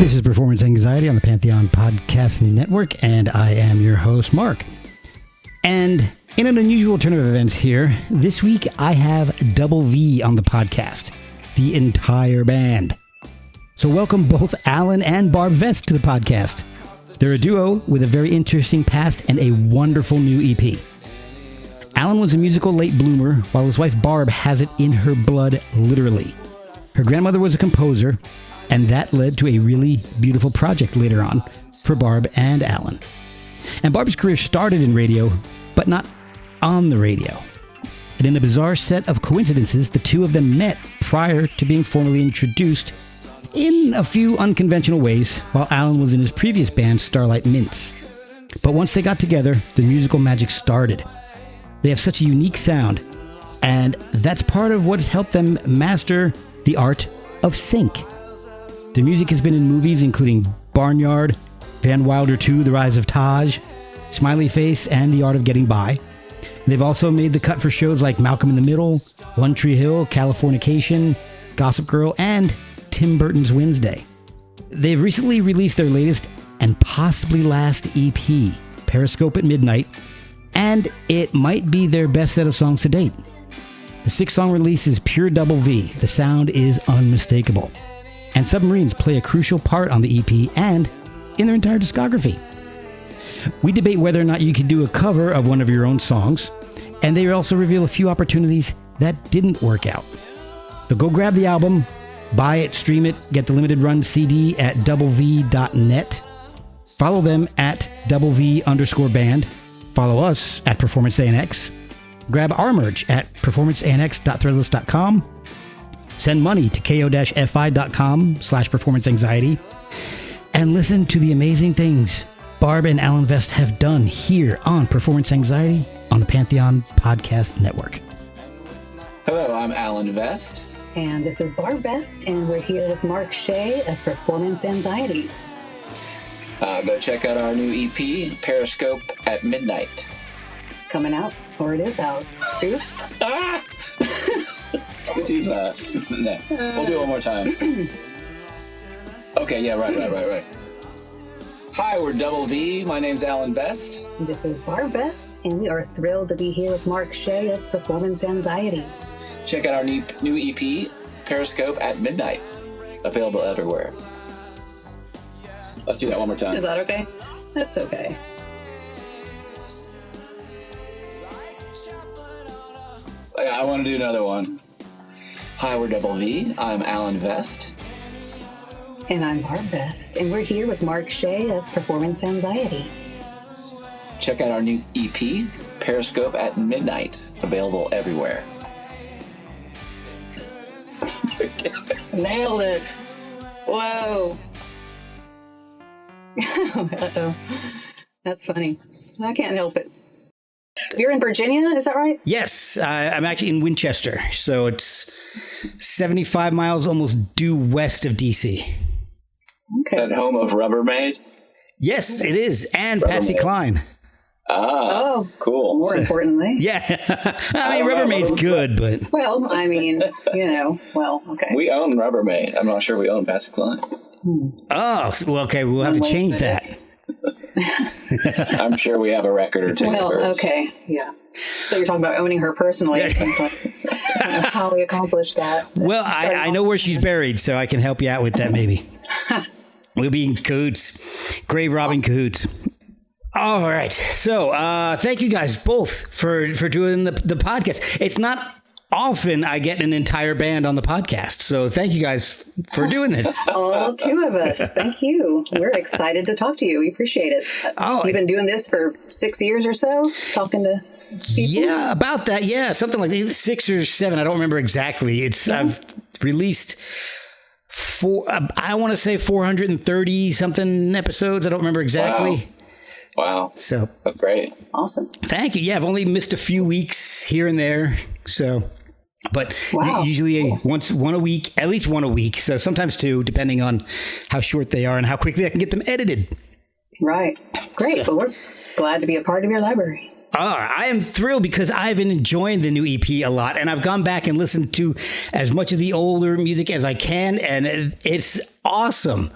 This is Performance Anxiety on the Pantheon Podcast Network, and I am your host, Mark. And in an unusual turn of events here, this week I have doubleVee on the podcast, the entire band. So welcome both Allan and Barb Vest to the podcast. They're a duo with a very interesting past and a wonderful new EP. Allan was a musical late bloomer, while his wife Barb has it in her blood, literally. Her grandmother was a composer, and that led to a really beautiful project later on for Barb and Allan. And Barb's career started in radio, but not on the radio. And in a bizarre set of coincidences, the two of them met prior to being formally introduced in a few unconventional ways while Allan was in his previous band, Starlight Mints. But once they got together, the musical magic started. They have such a unique sound, and that's part of what's helped them master the art of sync. Their music has been in movies including Barnyard, Van Wilder 2, The Rise of Taj, Smiley Face, and The Art of Getting By. They've also made the cut for shows like Malcolm in the Middle, One Tree Hill, Californication, Gossip Girl, and Tim Burton's Wednesday. They've recently released their latest and possibly last EP, Periscope at Midnight, and it might be their best set of songs to date. The 6-song release is pure doubleVee. The sound is unmistakable. And submarines play a crucial part on the EP and in their entire discography. We debate whether or not you could do a cover of one of your own songs, and they also reveal a few opportunities that didn't work out. So go grab the album, buy it, stream it, get the limited run CD at doublevee.net. Follow them at doubleVee_band. Follow us at PerformanceANX. Grab our merch at performanceanx.threadless.com. Send money to ko-fi.com/performanceanxiety. And listen to the amazing things Barb and Allan Vest have done here on Performance Anxiety on the Pantheon Podcast Network. Hello, I'm Allan Vest. And this is Barb Vest, and we're here with Mark Shea of Performance Anxiety. Go check out our new EP, Periscope at Midnight. Coming out, or it is out. Oops. Ah! This is, no. We'll do it one more time. Okay, yeah, right. Hi, we're doubleVee. My name's Allan Vest. This is Barb Vest, and we are thrilled to be here with Mark Shea of Performance Anxiety. Check out our new EP, Periscope at Midnight. Available everywhere. Let's do that one more time. Is that okay? That's okay. I want to do another one. Hi, we're doubleVee. I'm Allan Vest. And I'm Barb Vest, and we're here with Mark Shea of Performance Anxiety. Check out our new EP, Periscope at Midnight. Available everywhere. Nailed it. Whoa. Uh-oh. That's funny. I can't help it. You're in Virginia, is that right? Yes, I'm actually in Winchester, so it's 75 miles almost due west of D.C. Okay. At home of Rubbermaid? Yes, it is, and Patsy Cline. Oh, cool. More importantly. Yeah, I mean, Rubbermaid's good, but... Well, I mean, okay. We own Rubbermaid. I'm not sure we own Patsy Cline. Oh, well, okay, we'll have to change that. I'm sure we have a record or two. Well, okay, yeah. So you're talking about owning her personally. I don't know how we accomplished that. Well, I know where she's buried, so I can help you out with that, maybe. We'll be in cahoots. Grave robbing cahoots. All right. So thank you guys both for doing the podcast. It's not often I get an entire band on the podcast. So thank you guys for doing this. All two of us. Thank you. We're excited to talk to you. We appreciate it. You've been doing this for 6 years or so, talking to people? Yeah, about that. Yeah, something like 6 or 7. I don't remember exactly. I've released I want to say 430 something episodes. I don't remember exactly. Wow. So that's great. Awesome. Thank you. Yeah, I've only missed a few weeks here and there. So, but usually one a week, at least one a week. So sometimes two, depending on how short they are and how quickly I can get them edited. Right. Great. Well, we're glad to be a part of your library. I am thrilled because I've been enjoying the new EP a lot, and I've gone back and listened to as much of the older music as I can, and it's awesome.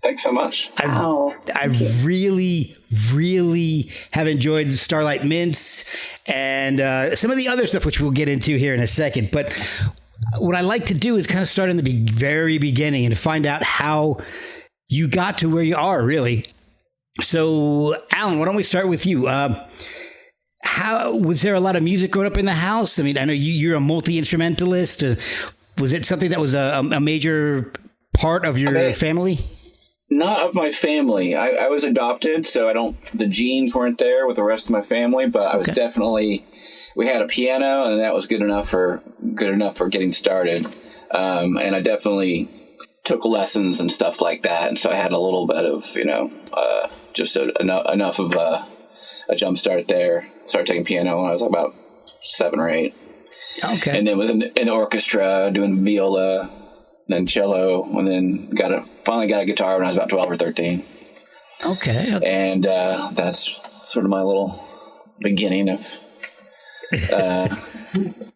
Thanks so much. I really, really have enjoyed Starlight Mints and some of the other stuff, which we'll get into here in a second. But what I like to do is kind of start in the very beginning and find out how you got to where you are, really. So, Allan, why don't we start with you? How was there a lot of music growing up in the house? I mean, I know you're a multi-instrumentalist. Was it something that was a major part of your family? Not of my family. I was adopted, so the genes weren't there with the rest of my family, but I was definitely, we had a piano and that was good enough for getting started. And I definitely took lessons and stuff like that. And so I had a little bit of, just enough of a jump start there. Started taking piano when I was about 7 or 8. Okay. And then was in the orchestra doing viola, then cello, and then finally got a guitar when I was about 12 or 13. Okay. And that's sort of my little beginning of...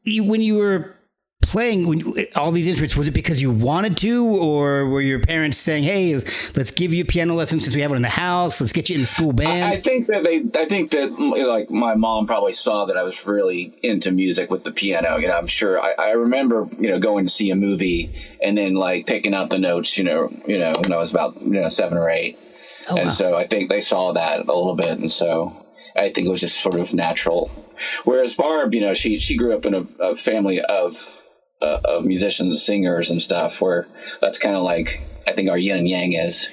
when you were playing all these instruments, was it because you wanted to, or were your parents saying, "Hey, let's give you piano lessons since we have it in the house. Let's get you in the school band"? I think that like my mom probably saw that I was really into music with the piano. I'm sure. I remember going to see a movie and then like picking out the notes. When I was about 7 or 8, so I think they saw that a little bit, and so I think it was just sort of natural. Whereas Barb, she grew up in a family of musicians, singers, and stuff, where that's kind of like I think our yin and yang is,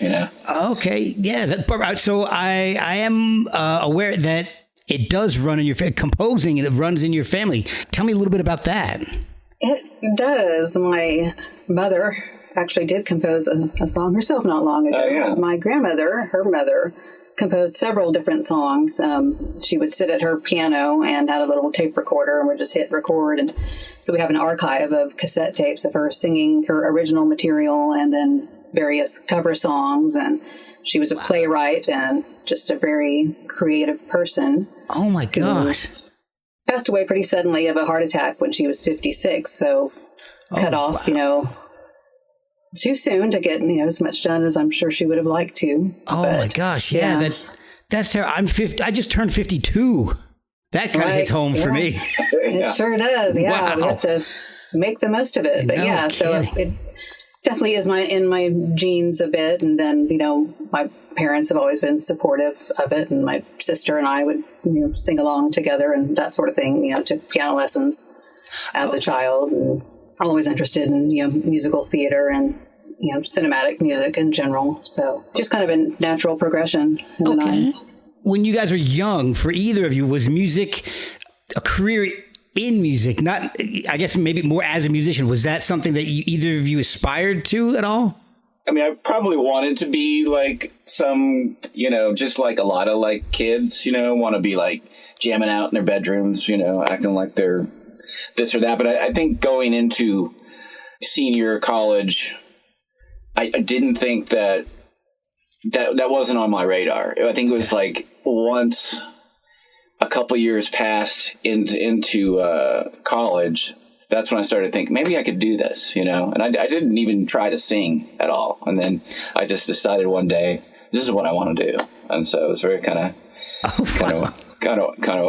Okay, yeah. So I am aware that it does run in your composing, and it runs in your family. Tell me a little bit about that. It does. My mother actually did compose a song herself not long ago. Yeah. My grandmother, her mother, composed several different songs. She would sit at her piano and had a little tape recorder and would just hit record. And so we have an archive of cassette tapes of her singing her original material and then various cover songs. And she was a playwright and just a very creative person. Oh my gosh. Passed away pretty suddenly of a heart attack when she was 56. So cut off, too soon to get as much done as I'm sure she would have liked to. Oh my gosh, yeah. That's terrible. I just turned 52. That kind of hits home for me. It sure does. Yeah, we have to make the most of it. But so it definitely is in my genes a bit. And then my parents have always been supportive of it, and my sister and I would sing along together and that sort of thing. Took piano lessons as a child, and always interested in musical theater and cinematic music in general. So just kind of a natural progression. When you guys were young, for either of you, was music a career in music? Not, I guess maybe more as a musician. Was that something that either of you aspired to at all? I mean, I probably wanted to be like some, just like a lot of like kids, want to be like jamming out in their bedrooms, acting like they're this or that. But I think going into senior college, I didn't think that wasn't on my radar. I think it was like once a couple years passed into college, that's when I started to think maybe I could do this, and I didn't even try to sing at all. And then I just decided one day, this is what I want to do. And so it was very kind of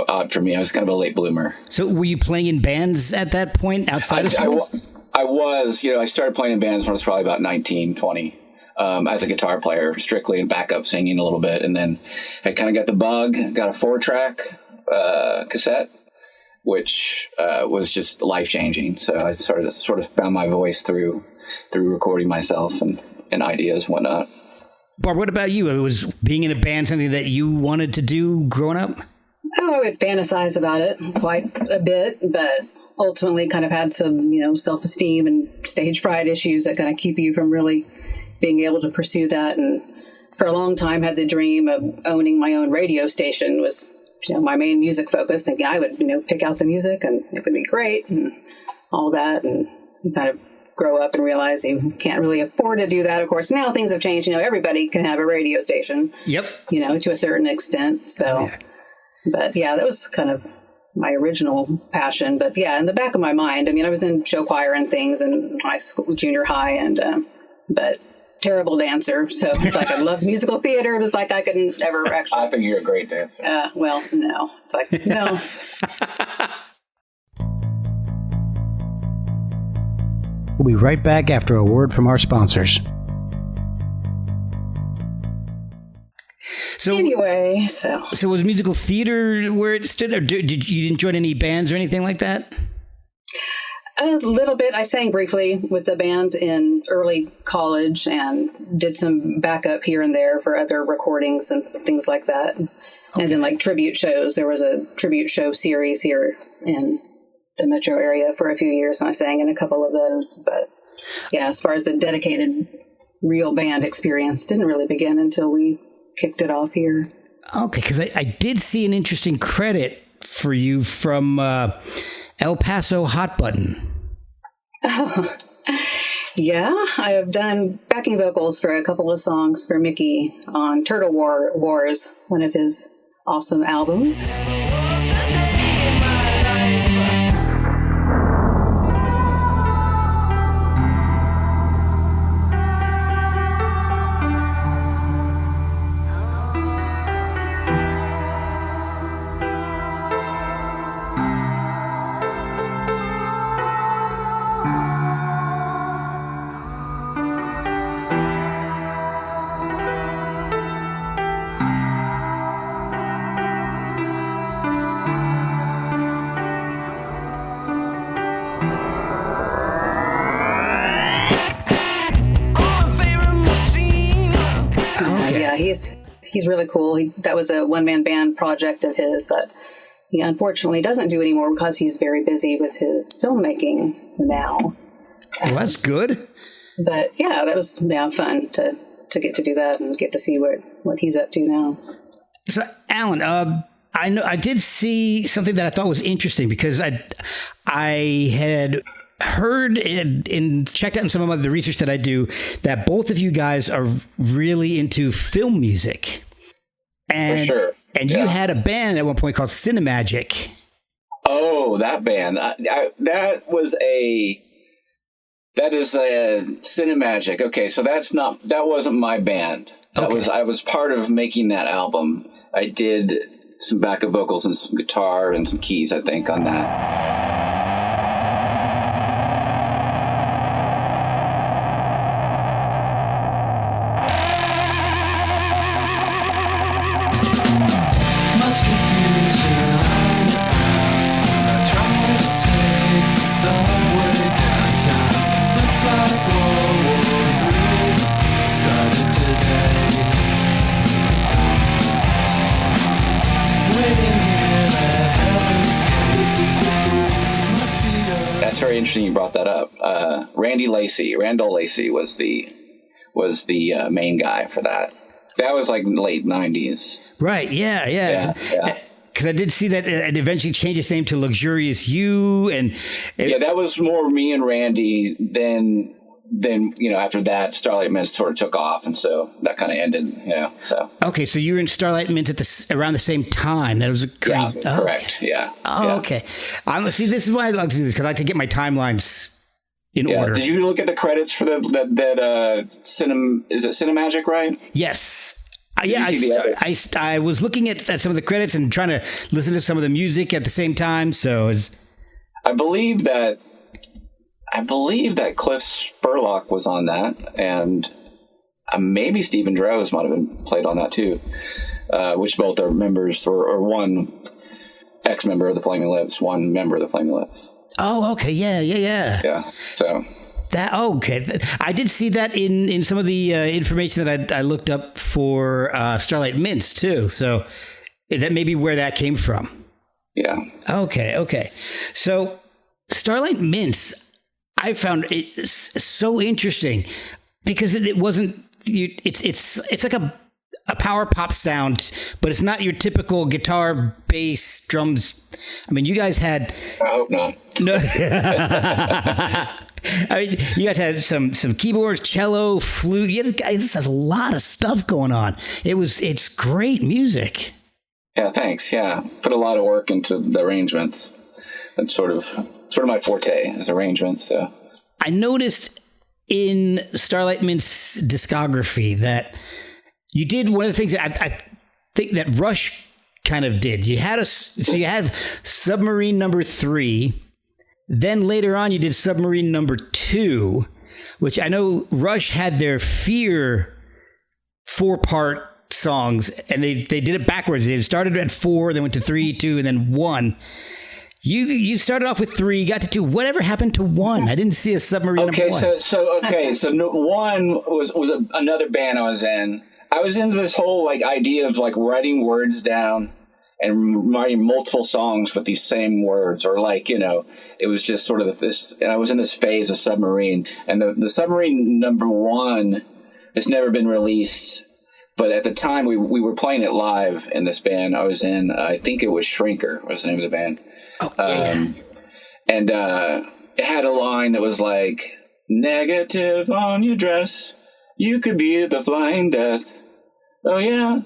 odd for me. I was kind of a late bloomer. So were you playing in bands at that point outside of school? I was, I started playing in bands when I was probably about 19, 20, as a guitar player, strictly in backup singing a little bit. And then I kind of got the bug, got a 4-track cassette, which was just life-changing. So I sort of found my voice through recording myself and ideas and whatnot. Barb, what about you? Was being in a band something that you wanted to do growing up? Oh, I would fantasize about it quite a bit, but ultimately kind of had some, self-esteem and stage fright issues that kind of keep you from really being able to pursue that. And for a long time had the dream of owning my own radio station was, my main music focus, thinking I would, pick out the music and it would be great and all that. And you kind of grow up and realize you can't really afford to do that. Of course, now things have changed. Everybody can have a radio station. Yep. To a certain extent. So, but that was kind of my original passion. But in the back of my mind, I was in show choir and things in high school, junior high, and but terrible dancer. So it's like, I love musical theater. It was like, I couldn't ever actually. I think you're a great dancer. Well, no. It's like, no. We'll be right back after a word from our sponsors. So anyway, so was musical theater where it stood, or did you join any bands or anything like that? A little bit. I sang briefly with the band in early college and did some backup here and there for other recordings and things like that. Okay. And then like tribute shows. There was a tribute show series here in the metro area for a few years, and I sang in a couple of those. But yeah, as far as the dedicated real band experience, didn't really begin until we kicked it off here. Okay, because I did see an interesting credit for you from El Paso Hot Button. Oh, yeah. I have done backing vocals for a couple of songs for Mickey on Turtle Wars, one of his awesome albums. He's really cool. That was a one-man band project of his that he unfortunately doesn't do anymore because he's very busy with his filmmaking now. Well, that's good. But yeah, that was fun to get to do that and get to see what he's up to now. So, Allan, I did see something that I thought was interesting because I had heard and checked out in some of the research that I do that both of you guys are really into film music. And, for sure. And you had a band at one point called Cinemagic. Oh, that band. That is a Cinemagic. Okay, so that wasn't my band. I was part of making that album. I did some backup vocals and some guitar and some keys, I think, on that. That's very interesting you brought that up. Randall Lacey was the main guy for that. That was like late 90s. Right, yeah. Because I did see that it eventually changed its name to Luxurious You. That was more me and Randy. Then after that, Starlight Mints sort of took off, and so that kind of ended, so. Okay, so you were in Starlight Mints around the same time. That was great. Yeah, correct, yeah. Oh, yeah. Okay. See, this is why I like to do this, because I like to get my timelines in order. Did you look at the credits for is it Cinemagic, right? Yes. I was looking at some of the credits and trying to listen to some of the music at the same time, so I believe that Cliff Spurlock was on that, and maybe Stephen Drose might have been played on that too, which both are members, or one ex-member of the Flaming Lips, one member of the Flaming Lips. Oh, okay, yeah. Yeah, so... Okay. I did see that in some of the information that I looked up for Starlight Mints, too, so that may be where that came from. Yeah. Okay. So, Starlight Mints... I found it so interesting because it wasn't. It's like a power pop sound, but it's not your typical guitar, bass, drums. I mean, you guys had. I hope not. No. I mean, you guys had some keyboards, cello, flute. This has a lot of stuff going on. It's great music. Yeah, thanks. Yeah, put a lot of work into the arrangements. That's sort of my forte is arrangements. So I noticed in Starlight Mints' discography that you did one of the things that I think that Rush kind of did. You had you had Submarine number 3. Then later on, you did Submarine number 2, which I know Rush had their Fear 4-part songs, and they did it backwards. They started at 4, then went to 3, 2, and then 1. You started off with 3, got to 2. Whatever happened to 1? I didn't see a Submarine number 1. So 1 was another band I was in. I was into this whole idea of writing words down and writing multiple songs with these same words, or it was just sort of this. And I was in this phase of Submarine, and the Submarine number 1 has never been released. But at the time, we were playing it live in this band I was in. I think it was Shrinker was the name of the band. Oh, yeah. And it had a line that was like, "Negative on your dress, you could be the flying death. Oh, yeah."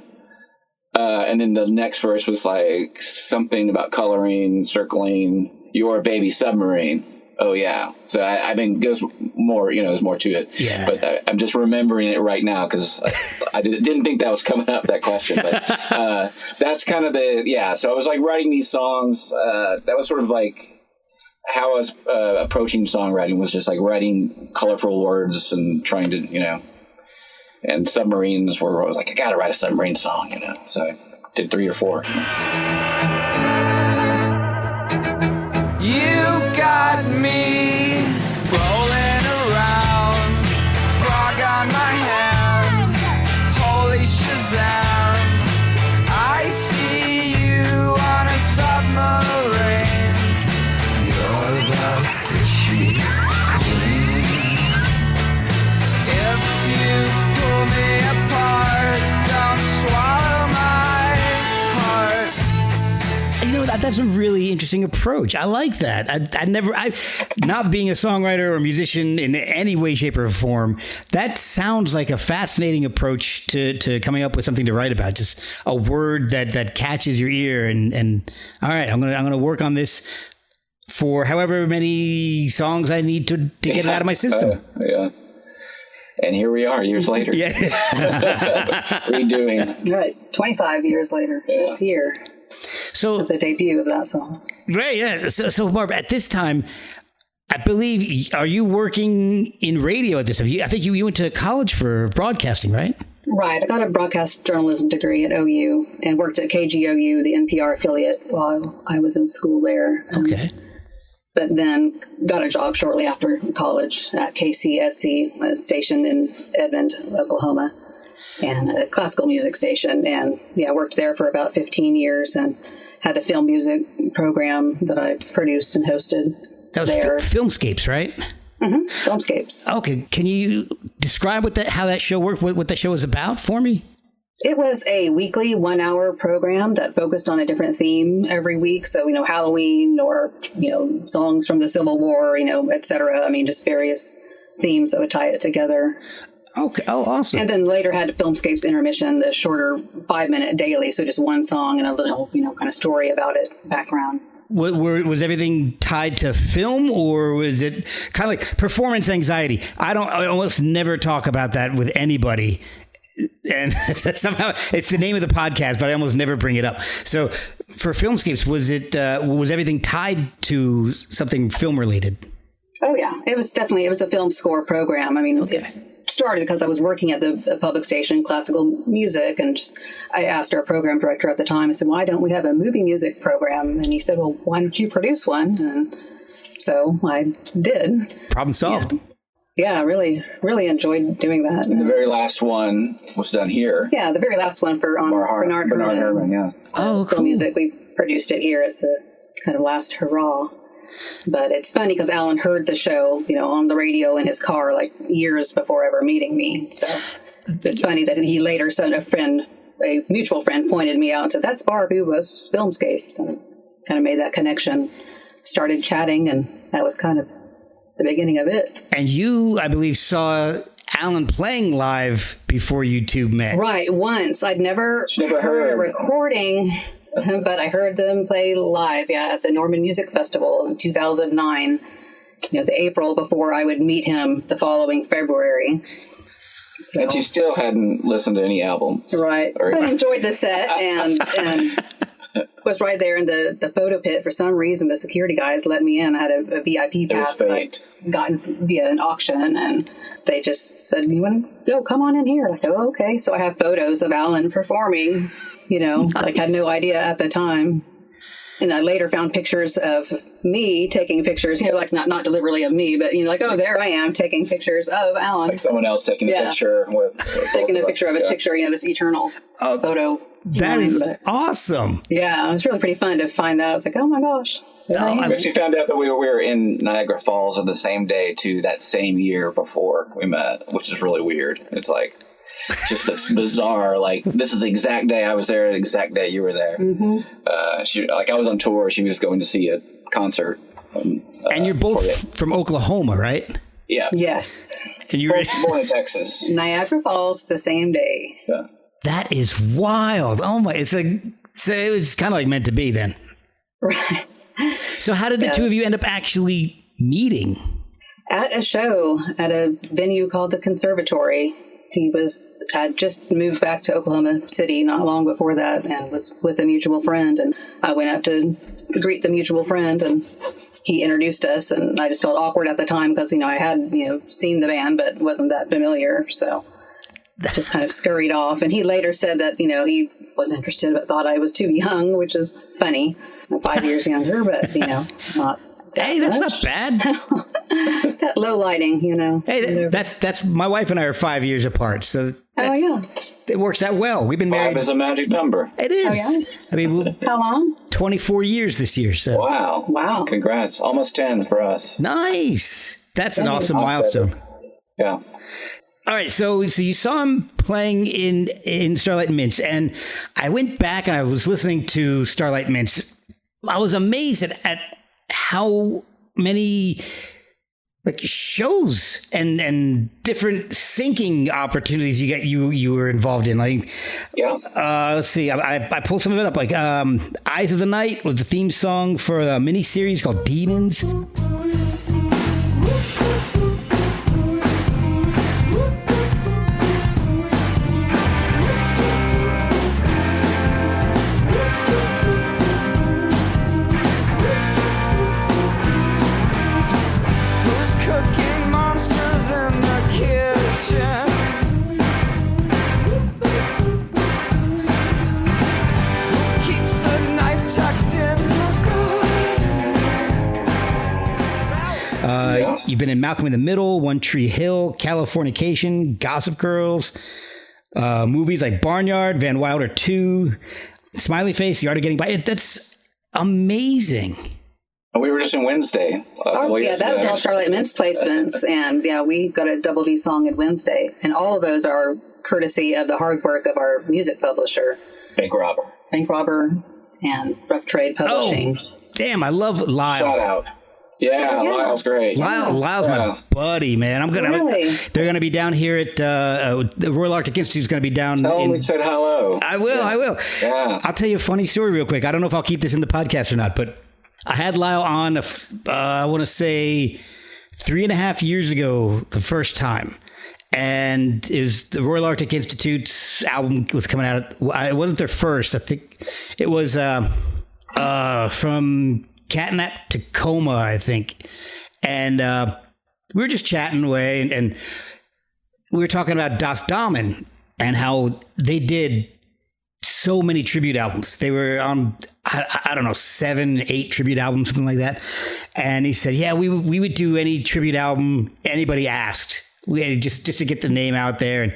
And then the next verse was like something about coloring, circling, "Your baby submarine. Oh, yeah." So I mean, goes more, there's more to it. Yeah. But I'm just remembering it right now because I didn't think that was coming up, that question. But that's kind of so I was writing these songs. That was sort of how I was approaching songwriting, was just writing colorful words and trying to, and submarines were, I was I got to write a submarine song, So I did 3 or 4. You got me rolling around, frog on my hand, holy Shazam. I see you on a submarine, you're the fishy queen. If you pull me apart, don't swallow my heart. That's a really interesting approach. I like that. I not being a songwriter or musician in any way, shape, or form, that sounds like a fascinating approach to coming up with something to write about. Just a word that catches your ear, and all right, I'm gonna work on this for however many songs I need to get it out of my system. Yeah. And here we are years later. Yeah. Redoing. Right, 25 years later, this year. So The debut of that song. Right, yeah. So Barb, at this time, I believe, are you working in radio at this time? I think you went to college for broadcasting, right? Right. I got a broadcast journalism degree at OU and worked at KGOU, the NPR affiliate, while I was in school there. Okay. But then got a job shortly after college at KCSC, a station in Edmond, Oklahoma, and a classical music station. And I worked there for about 15 years and had a film music program that I produced and hosted. That was there. Filmscapes, right? Mm-hmm. Filmscapes. Okay. Can you describe how that show worked, what that show was about for me? It was a weekly 1-hour program that focused on a different theme every week. So, Halloween or, songs from the Civil War, et cetera. I mean, just various themes that would tie it together. Okay. Oh, awesome. And then later had Filmscapes Intermission, the shorter 5-minute daily. So just one song and a little, kind of story about it, background. Was everything tied to film, or was it kind of like performance anxiety? I almost never talk about that with anybody. And somehow it's the name of the podcast, but I almost never bring it up. So for Filmscapes, was everything tied to something film related? Oh yeah, it was a film score program. I mean, okay. It started because I was working at the public station, classical music, and I asked our program director at the time, I said, "Why don't we have a movie music program?" And he said, "Well, why don't you produce one?" And so I did. Problem solved. Yeah, really, really enjoyed doing that. And the very last one was done here. Yeah, the very last one for Bernard Herrmann. Yeah. Oh, cool. Film music. We produced it here as the kind of last hurrah. But it's funny because Allan heard the show, on the radio in his car, years before ever meeting me. So it's funny that he later sent a mutual friend pointed me out and said, "That's Barb who was Filmscapes," and kind of made that connection. Started chatting, and that was kind of the beginning of it. And you, I believe, saw Allan playing live before you two met. Right, once. I'd never heard a recording, but I heard them play live, at the Norman Music Festival in 2009. the April before I would meet him the following February. So, and you still hadn't listened to any albums. Right. But I enjoyed the set and was right there in the photo pit. For some reason, the security guys let me in. I had a VIP pass that I got via an auction, and they just said, "You want to go? Come on in here." Like, oh, okay. So I have photos of Allan performing, nice. Like had no idea at the time. And I later found pictures of me taking pictures, like not deliberately of me, but like, oh, there I am taking pictures of Allan. Like someone else taking a picture with taking a picture of a picture, this eternal photo. That is awesome. Yeah, it was really pretty fun to find that. I was like, oh my gosh. I actually found out that we were in Niagara Falls on the same day to that same year before we met, which is really weird. It's like just this bizarre, like, this is the exact day I was there, the exact day you were there. Mm-hmm. I was on tour. She was going to see a concert. And you're both from Oklahoma, right? Yeah. Yes. And you were born in Texas. Niagara Falls the same day. Yeah. That is wild. Oh my! It was kind of like meant to be then. Right. So how did the two of you end up actually meeting? At a show at a venue called the Conservatory. He had just moved back to Oklahoma City not long before that, and was with a mutual friend. And I went up to greet the mutual friend, and he introduced us. And I just felt awkward at the time because I had seen the band, but wasn't that familiar. So just kind of scurried off. And he later said that he was interested, but thought I was too young, which is funny. I'm 5 years younger, but not. Hey, that's not bad. That low lighting, Hey, that's my wife and I are 5 years apart, so it works out well. We've been married. 5 is a magic number. It is. Oh, yeah? I mean, how long? 24 years this year. So wow! Congrats, almost 10 for us. Nice. That's an awesome milestone. Yeah. All right, so you saw him playing in Starlight Mints, and I went back and I was listening to Starlight Mints. I was amazed at how many shows and different syncing opportunities you were involved in. Let's see, I pulled some of it up. Eyes of the Night was the theme song for a mini series called Demons. You've been in Malcolm in the Middle, One Tree Hill, Californication, Gossip Girls, movies like Barnyard, Van Wilder 2, Smiley Face, The Art of Getting By. That's amazing. We were just in Wednesday. That was all Starlight Mints placements. And we got a doubleVee song in Wednesday. And all of those are courtesy of the hard work of our music publisher. Bank Robber and Rough Trade Publishing. Oh, damn, I love Lyle. Shout out. Yeah, Lyle's great. Lyle's my buddy, man. They're gonna be down here at the Royal Arctic Institute's gonna be down. Tell them we said hello. I will. Yeah. I'll tell you a funny story real quick. I don't know if I'll keep this in the podcast or not, but I had Lyle on. I want to say 3.5 years ago, the first time, and it was the Royal Arctic Institute's album was coming out. It wasn't their first. I think it was from Catnap to Coma, I think. And we were just chatting away, and we were talking about Das Damen and how they did so many tribute albums. They were on, I don't know, 7, 8 tribute albums, something like that. And he said, yeah, we would do any tribute album anybody asked. We had just to get the name out there. And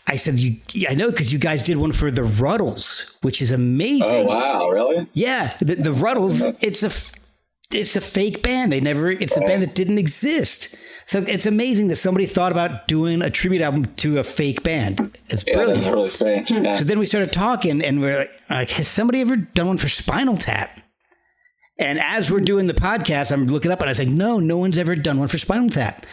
I said, I know, because you guys did one for the Ruddles, which is amazing. Oh, wow, really? Yeah, the Ruddles, it's a fake band. It's a band that didn't exist. So it's amazing that somebody thought about doing a tribute album to a fake band. It's brilliant. That's really fake. Yeah. So then we started talking, and we're like, has somebody ever done one for Spinal Tap? And as we're doing the podcast, I'm looking up, and I said, no one's ever done one for Spinal Tap.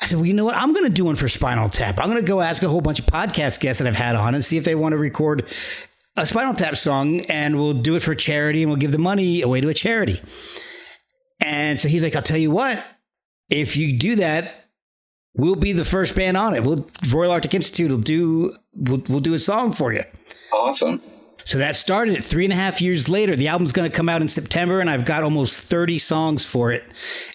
I said, well, you know what? I'm going to do one for Spinal Tap. I'm going to go ask a whole bunch of podcast guests that I've had on and see if they want to record a Spinal Tap song, and we'll do it for charity, and we'll give the money away to a charity. And so he's like, I'll tell you what, if you do that, we'll be the first band on it. Royal Arctic Institute we'll do a song for you. Awesome. So that started 3.5 years later. The album's going to come out in September, and I've got almost 30 songs for it.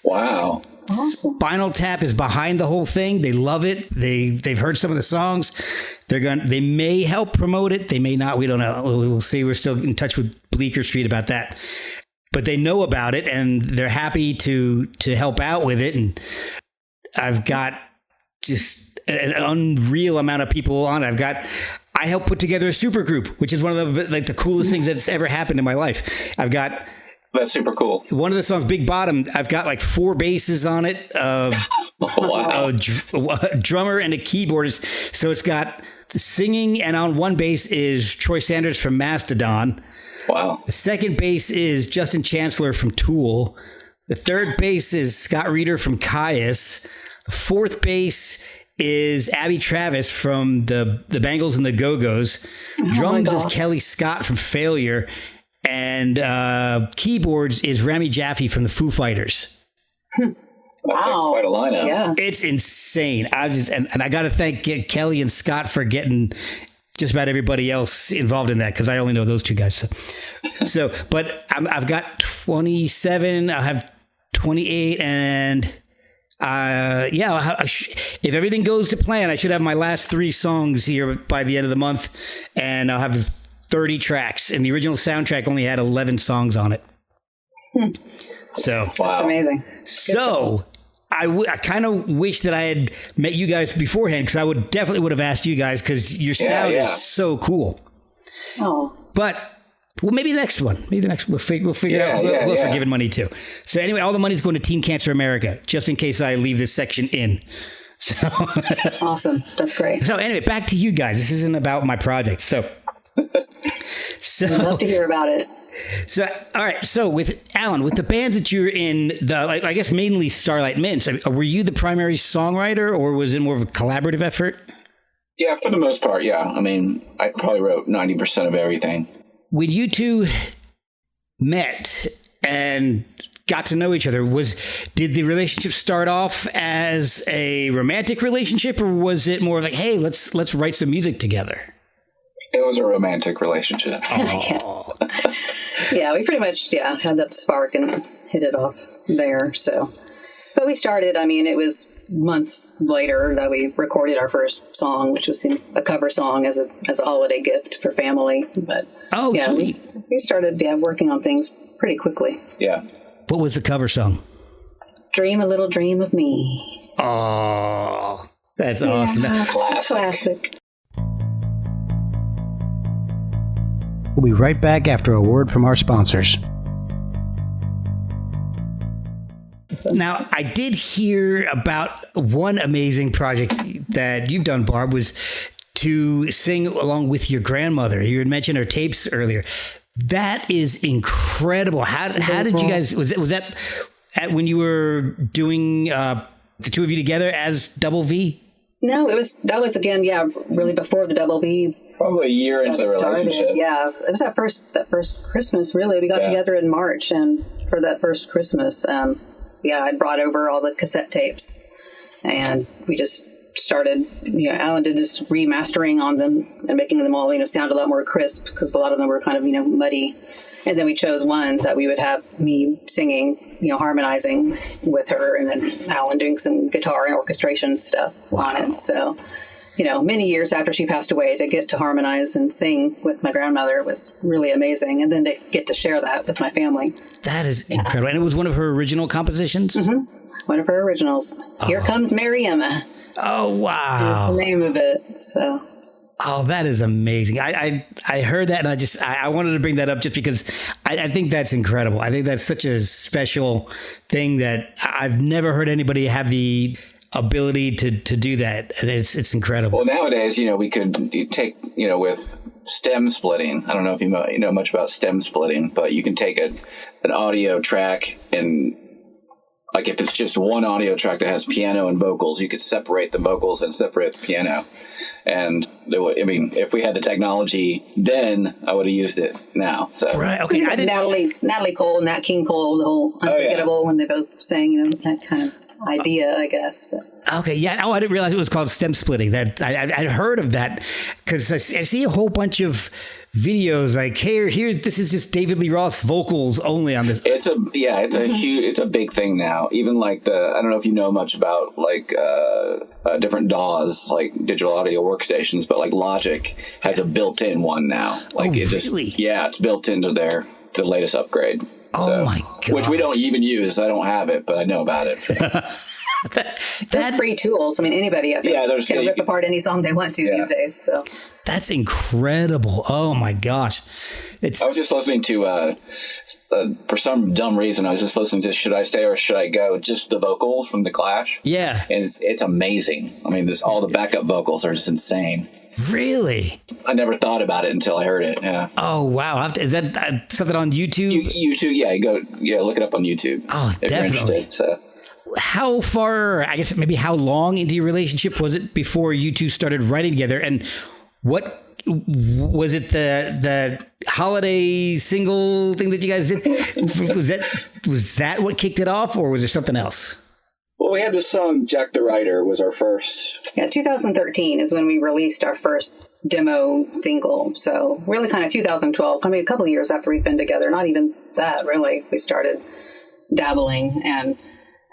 Wow. Awesome. Spinal Tap is behind the whole thing. They love it. They've heard some of the songs. They may help promote it. They may not. We don't know. We'll see. We're still in touch with Bleecker Street about that. But they know about it, and they're happy to help out with it. And I've got just an unreal amount of people on it. I helped put together a super group, which is one of the coolest things that's ever happened in my life. That's super cool. One of the songs, Big Bottom, I've got like 4 basses on it, Wow. a drummer and a keyboardist. So it's got singing, and on one bass is Troy Sanders from Mastodon. Wow. The second bass is Justin Chancellor from Tool. The third bass is Scott Reeder from Caius. The fourth bass is Abby Travis from the Bangles and the Go-Go's. Drums is Kelly Scott from Failure. And keyboards is Rami Jaffe from the Foo Fighters. That's quite a lineup. Yeah. It's insane. I got to thank Kelly and Scott for getting just about everybody else involved in that, because I only know those 2 guys. So but I've got 27. I'll have 28, and if everything goes to plan, I should have my last 3 songs here by the end of the month, and I'll have 30 tracks. And the original soundtrack only had 11 songs on it. So Wow. That's amazing. So I kind of wish that I had met you guys beforehand, because I definitely would have asked you guys, because your sound is so cool. Oh. But maybe the next one. We'll figure out. We'll for giving money too. So anyway, all the money's going to Teen Cancer America, just in case I leave this section in. So Awesome. That's great. So anyway, back to you guys. This isn't about my project. So I'd love to hear about it. So, all right. So with Allan, with the bands that you're in, I guess mainly Starlight Mints, were you the primary songwriter, or was it more of a collaborative effort? Yeah, for the most part, yeah. I mean, I probably wrote 90% of everything. When you two met and got to know each other, did the relationship start off as a romantic relationship, or was it more like, hey, let's write some music together? It was a romantic relationship. Oh. Yeah, we pretty much had that spark and hit it off there. So, but we started. I mean, it was months later that we recorded our first song, which was a cover song as a holiday gift for family. But sweet. we started working on things pretty quickly. Yeah. What was the cover song? Dream a Little Dream of Me. Oh, that's awesome. Classic. We'll be right back after a word from our sponsors. Now, I did hear about one amazing project that you've done, Barb, was to sing along with your grandmother. You had mentioned her tapes earlier. That is incredible. How did you guys, was that when you were doing the 2 of you together as doubleVee? No, that was again, really before the doubleVee. Probably a year into the relationship. Yeah, it was that first Christmas. Really, we got together in March, and for that first Christmas, I brought over all the cassette tapes, and we just started. Allan did this remastering on them and making them all sound a lot more crisp, because a lot of them were kind of muddy. And then we chose one that we would have me singing, harmonizing with her, and then Allan doing some guitar and orchestration stuff on it. So. Many years after she passed away, to get to harmonize and sing with my grandmother was really amazing. And then to get to share that with my family. That is incredible. And it was one of her original compositions? Mm-hmm. One of her originals. Here Comes Mary Emma. Oh, wow. Is the name of it. So. Oh, that is amazing. I heard that, and I wanted to bring that up just because I think that's incredible. I think that's such a special thing that I've never heard anybody have the ability to do that, and it's incredible. Well, nowadays, we could take, with stem splitting. I don't know if you know much about stem splitting, but you can take an audio track, and like if it's just one audio track that has piano and vocals, you could separate the vocals and separate the piano. And if we had the technology then, I would have used it now. So right, okay. Natalie Cole, Nat King Cole, the whole Unforgettable when they both sang, that kind of. idea, I guess. But. Okay, yeah. Oh, I didn't realize it was called stem splitting. That I'd heard of that because I see a whole bunch of videos like here. This is just David Lee Roth vocals only on this. It's a big thing now. Even like I don't know if you know much about like different DAWs, like digital audio workstations, but like Logic has a built-in one now. Like really? It's built into the latest upgrade. Oh my god! Which we don't even use. I don't have it, but I know about it. There's free tools. I mean, anybody I think, can rip apart any song they want to these days. So that's incredible. Oh my gosh! I was just listening to, for some dumb reason, I was just listening to "Should I Stay or Should I Go?" Just the vocals from the Clash. Yeah, and it's amazing. I mean, all the backup vocals are just insane. Really? I never thought about it until I heard it. Yeah. Oh wow! Is that something on YouTube? YouTube, yeah. Look it up on YouTube. Oh, if definitely. You're interested, so. How far? I guess maybe how long into your relationship was it before you two started writing together? And what was it? The holiday single thing that you guys did? Was that what kicked it off, or was there something else? Well, we had the song "Jack the Rider" was our first. Yeah, 2013 is when we released our first demo single. So really kind of 2012. I mean, a couple of years after we'd been together. Not even that, really. We started dabbling, and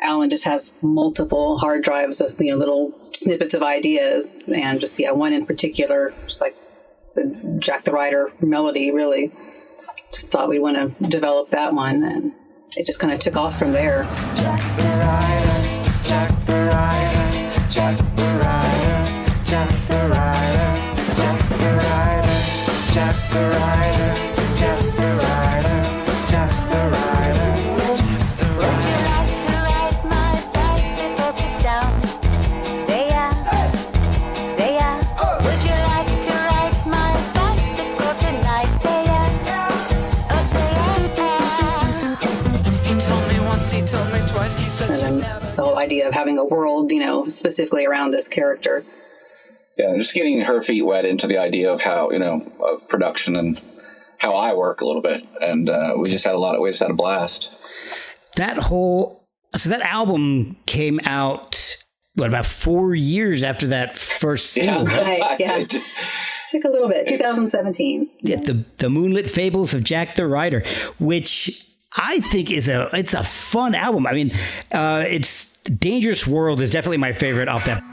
Allan just has multiple hard drives with, little snippets of ideas. And just, one in particular, just like the Jack the Rider melody, really. Just thought we'd want to develop that one, and it just kind of took off from there. Jack the Rider, Jack the Rider, Jack the Rider, Jack the Rider, Jack the Rider, Jack the Rider, Jack the Rider, Jack the Rider. Would you like to ride my bicycle to town? Say yeah, say yeah. Would you like to ride my bicycle tonight? Say yeah, oh say yeah. He told me once, he told me twice, he said And then the whole idea of having a world, specifically around this character. Yeah, just getting her feet wet into the idea of how, of production and how I work a little bit. And we just had a blast. So that album came out, about 4 years after that first single? Yeah. Right, yeah. Took a little bit, 2017. Yeah, the Moonlit Fables of Jack the Rider, which I think it's a fun album. I mean, it's Dangerous World is definitely my favorite off that.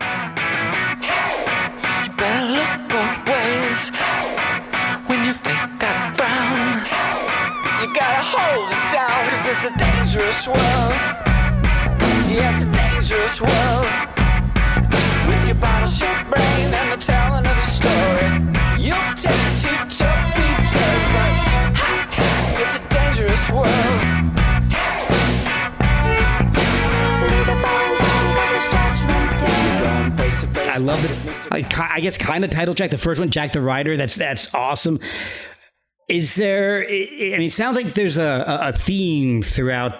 you better look both ways when you fake that frown. You gotta hold it down, 'cause it's a dangerous world. Yeah, it's a dangerous world. With your bottle-shaped brain and the telling of a story, you'll take to torpedoes like, ha, it's a dangerous world. I love it. I guess kind of title track. The first one, Jack the Rider. That's awesome. Is there? It sounds like there's a theme throughout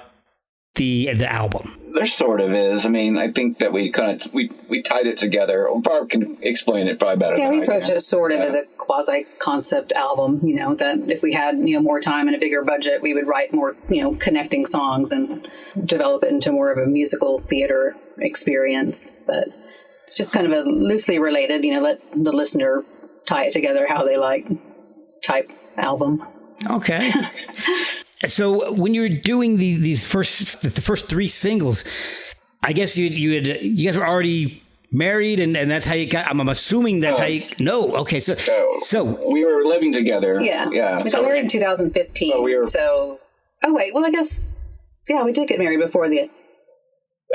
the album. There sort of is. I mean, I think that we tied it together. Barb can explain it probably better. Yeah, than we approached it sort of as a quasi-concept album, that if we had, more time and a bigger budget, we would write more, connecting songs and develop it into more of a musical theater experience. But just kind of a loosely related, let the listener tie it together how they like type album. Okay. So when you were doing the first three singles, I guess you guys were already married, and that's how you got. I'm assuming that's how you. No, okay. So we were living together. Yeah. We So got married in 2015. Oh wait, well I guess we did get married before the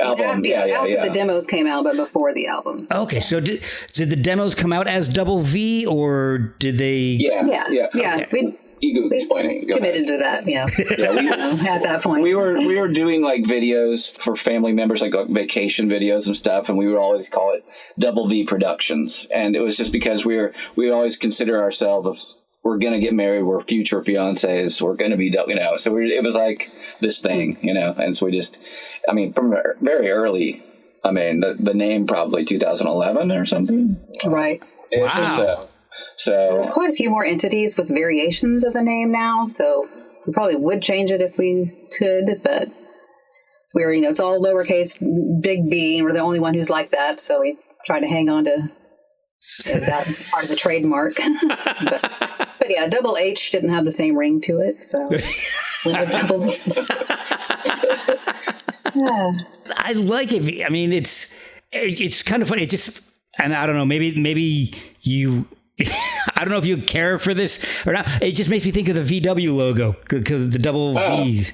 album. After the demos came out, but before the album. Okay, so did the demos come out as doubleVee, or did they? Yeah. Okay. You can explain it. Go committed ahead. to that, at that point. We were doing like videos for family members, like vacation videos and stuff, and we would always call it doubleVee Productions. And it was just because we always consider ourselves, we're going to get married, we're future fiancés, we're going to be, so it was like this thing, and so we just, from very early, the name probably 2011 or something. Right. Wow. So there's quite a few more entities with variations of the name now, so we probably would change it if we could, but we're, it's all lowercase, big V, and we're the only one who's like that. So we try to hang on to that part of the trademark. but yeah, double H didn't have the same ring to it. So we were double V. Yeah. I like it. I mean, it's kind of funny. It just, and I don't know, maybe you, I don't know if you care for this or not. It just makes me think of the VW logo because the double V's.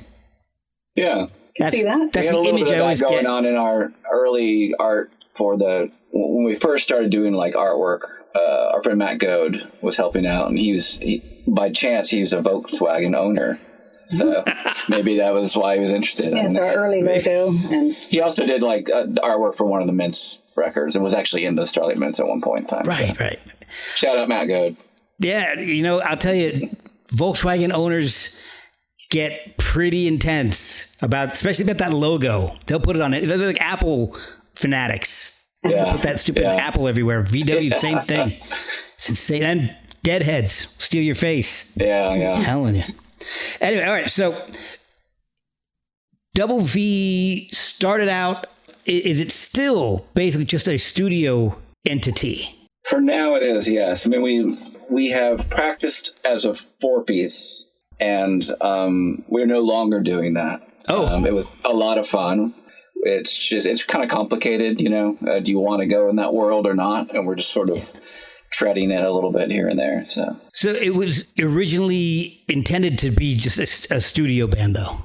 Yeah. See that? That's the image I always going get. on in our early art for when we first started doing like artwork. Our friend Matt Goad was helping out, and by chance he was a Volkswagen owner. So maybe that was why he was interested. Yeah, it's our early logo. And he also did like artwork for one of the Mints records. It was actually in the Starlight Mints at one point in time. Right, so. right. Shout out Matt Goad. Yeah, I'll tell you, Volkswagen owners get pretty intense especially about that logo. They'll put it on it. They're like Apple fanatics. Yeah. They'll put that stupid Apple everywhere. VW, same thing. It's insane. And deadheads steal your face. Yeah, yeah. I'm telling you. Anyway, all right. So doubleVee started out. Is it still basically just a studio entity? For now, it is. Yes. I mean, we have practiced as a 4-piece. And we're no longer doing that. It was a lot of fun. It's kind of complicated, do you want to go in that world or not? And we're just sort of treading it a little bit here and there. So it was originally intended to be just a studio band, though.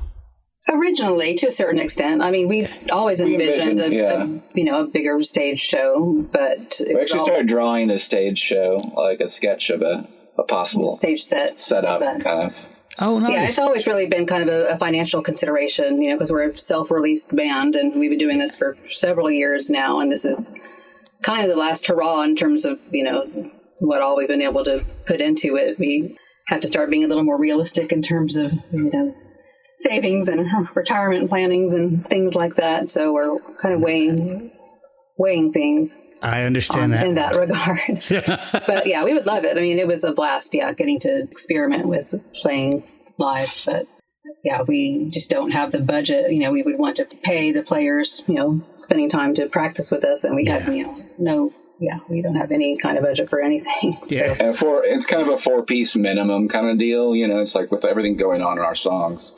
Originally, to a certain extent. I mean, we always envisioned a bigger stage show, but we actually started drawing a stage show, like a sketch of a possible stage setup, kind of. Oh, nice. Yeah, it's always really been kind of a financial consideration, because we're a self-released band and we've been doing this for several years now. And this is kind of the last hurrah in terms of, what all we've been able to put into it. We have to start being a little more realistic in terms of, savings and retirement plannings and things like that. So we're kind of weighing things. I understand that. In that regard. But yeah, we would love it. I mean, it was a blast, getting to experiment with playing live. But yeah, we just don't have the budget. We would want to pay the players, spending time to practice with us. And we had, we don't have any kind of budget for anything. So. Yeah, and it's kind of a 4-piece minimum kind of deal. It's like with everything going on in our songs.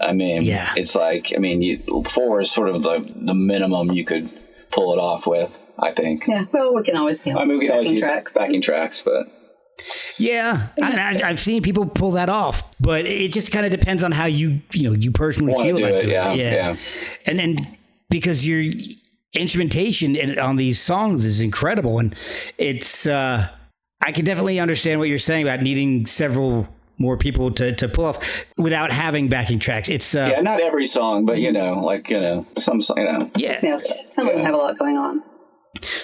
I mean, it's like, 4 is sort of the minimum you could pull it off with, I think. Yeah, well, we can always, we can always use backing tracks, but... Yeah, I've seen people pull that off, but it just kind of depends on how you personally feel about it. Yeah. And then because your instrumentation on these songs is incredible, and it's I can definitely understand what you're saying about needing several more people to pull off without having backing tracks. It's not every song, but some song, Yeah, some of them have a lot going on.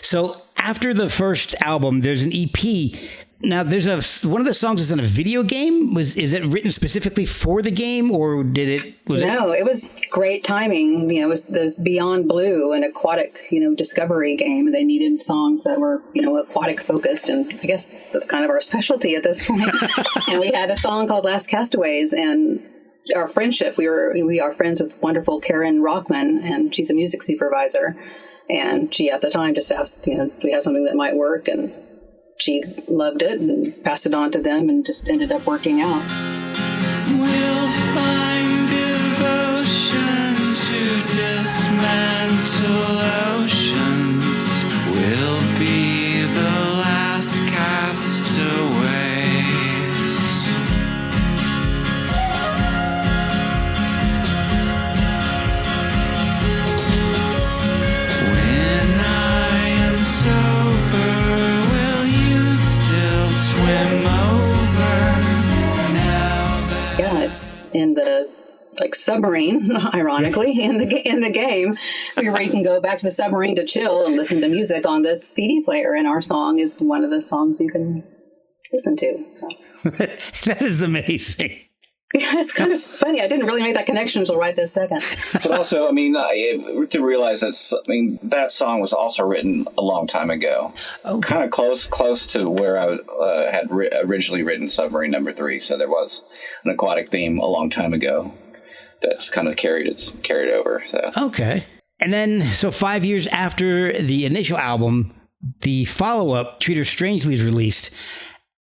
So after the first album, there's an EP. Now there's one of the songs is in a video game. Is it written specifically for the game, or it was great timing. It was Beyond Blue, an aquatic, discovery game. They needed songs that were, aquatic focused, and I guess that's kind of our specialty at this point. And we had a song called Last Castaways, and our friendship, we are friends with wonderful Karen Rockman, and she's a music supervisor. And she at the time just asked, do we have something that might work? And she loved it and passed it on to them and just ended up working out. We'll find devotion to dismantle oceans. We'll be the last castaways. When I am sober, will you still swim over? Now that Yeah, it's in the submarine, ironically, in the game, where you can go back to the submarine to chill and listen to music on the CD player, and our song is one of the songs you can listen to. So that is amazing. Yeah, it's kind of funny. I didn't really make that connection until right this second. But also, to realize that song was also written a long time ago. Okay. Kind of close to where I had originally written Submarine Number 3. So there was an aquatic theme a long time ago. that's kind of carried over. So Okay. And then, so 5 years after the initial album, the follow-up, Treat Her Strangely, is released.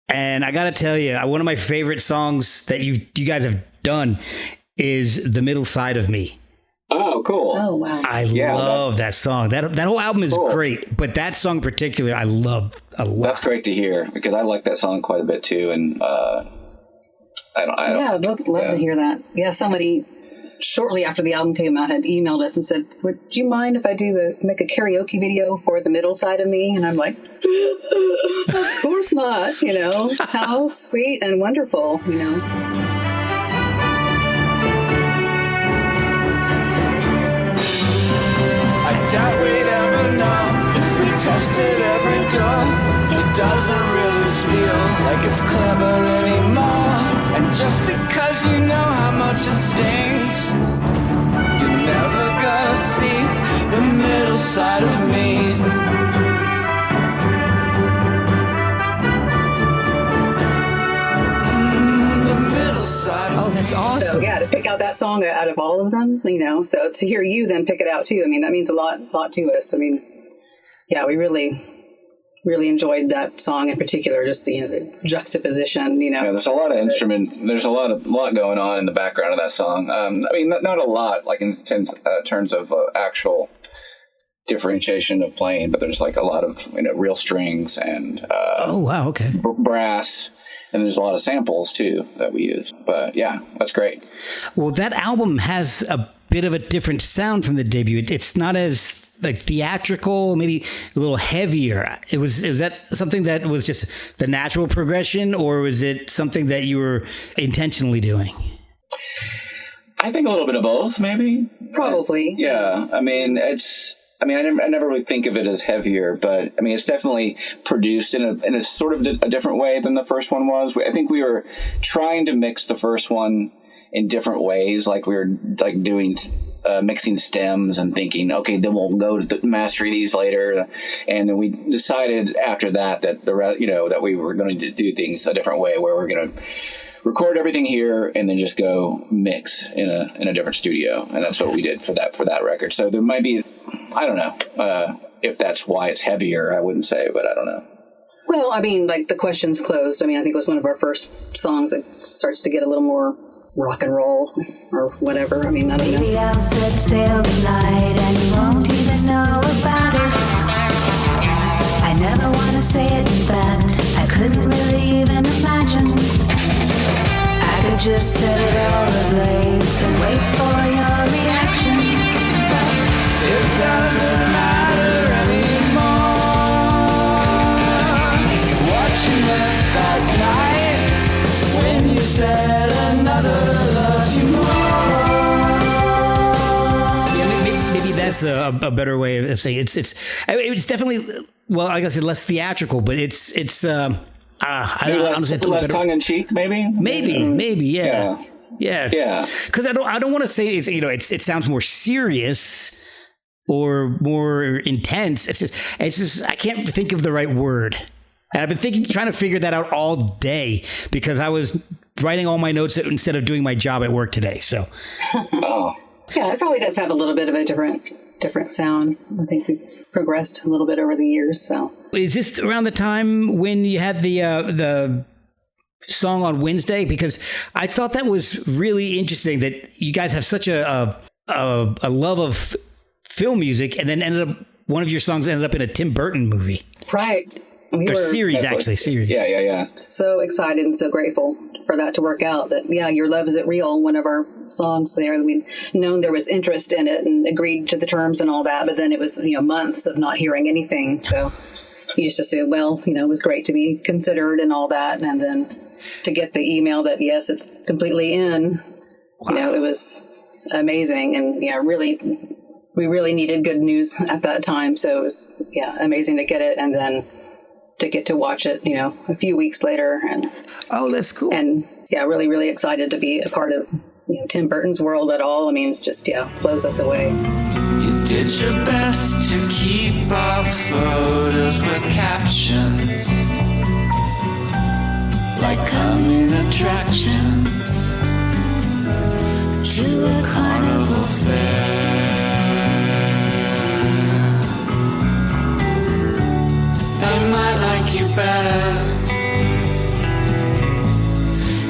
And I got to tell you, one of my favorite songs that you guys have done is The Middle Side of Me. Oh, cool. Oh, wow. I love that song. That whole album is great, but that song in particular, I love a lot. That's great to hear, because I like that song quite a bit too. And I'd love to hear that. Yeah, somebody shortly after the album came out had emailed us and said, would you mind if I make a karaoke video for The Middle Side of Me? And I'm like, of course not. How sweet and wonderful. I doubt we'd ever know if we tested every door. It doesn't really feel like it's clever anymore. And just because you know how much it stings, you're never gonna see the middle side of me. The middle side of me. Oh, that's awesome. So yeah, to pick out that song out of all of them, so to hear you then pick it out too, that means a lot to us. Yeah, we really enjoyed that song in particular, just the juxtaposition, Yeah, there's a lot of there's a lot going on in the background of that song. Not a lot, like in terms of actual differentiation of playing, but there's like a lot of real strings and oh wow, okay, brass. And there's a lot of samples, too, that we use. But, yeah, that's great. Well, that album has a bit of a different sound from the debut. It's not as, theatrical, maybe a little heavier. Was that something that was just the natural progression, or was it something that you were intentionally doing? I think a little bit of both, maybe. Probably. Yeah. I never really think of it as heavier, but it's definitely produced in a sort of a different way than the first one was. I think we were trying to mix the first one in different ways, like we were doing mixing stems and thinking, okay, then we'll go to mastering these later, and then we decided after that that we were going to do things a different way, where we're going to record everything here and then just go mix in a different studio. And that's what we did for that record. So there might be, I don't know if that's why it's heavier, I wouldn't say, but I don't know. Well, the Question's Closed. I think it was one of our first songs that starts to get a little more rock and roll or whatever. I don't know. Maybe I'll set sail tonight and you won't even know about it. I never want to say it, but I couldn't really even imagine. I could just set it all ablaze and wait for your reaction. It doesn't matter anymore what you meant that night when you said another loves you more. Yeah, maybe that's a better way of saying it. It's definitely, well, I guess it's less theatrical, but it's I don't know. Less tongue in cheek, maybe. Maybe, yeah. Yeah. Because I don't want to say it's it sounds more serious or more intense. It's just I can't think of the right word. And I've been trying to figure that out all day because I was writing all my notes instead of doing my job at work today. So. Oh. Yeah, it probably does have a little bit of a different sound. I think we've progressed a little bit over the years. So, is this around the time when you had the song on Wednesday? Because I thought that was really interesting that you guys have such a love of film music, and then one of your songs ended up in a Tim Burton movie, right? Series. Yeah. So excited and so grateful for that to work out. That Your Love Is It Real, one of our songs there, we'd known there was interest in it and agreed to the terms and all that, but then it was months of not hearing anything. So you just assume, it was great to be considered and all that, and then to get the email that yes, it's completely in. Wow. It was amazing, and we really needed good news at that time. So it was amazing to get it, and then to get to watch it, a few weeks later. And oh, that's cool. And really, really excited to be a part of Tim Burton's world at all. It's just blows us away. You did your best to keep our photos with captions like coming attractions. to a carnival fair. I might like you better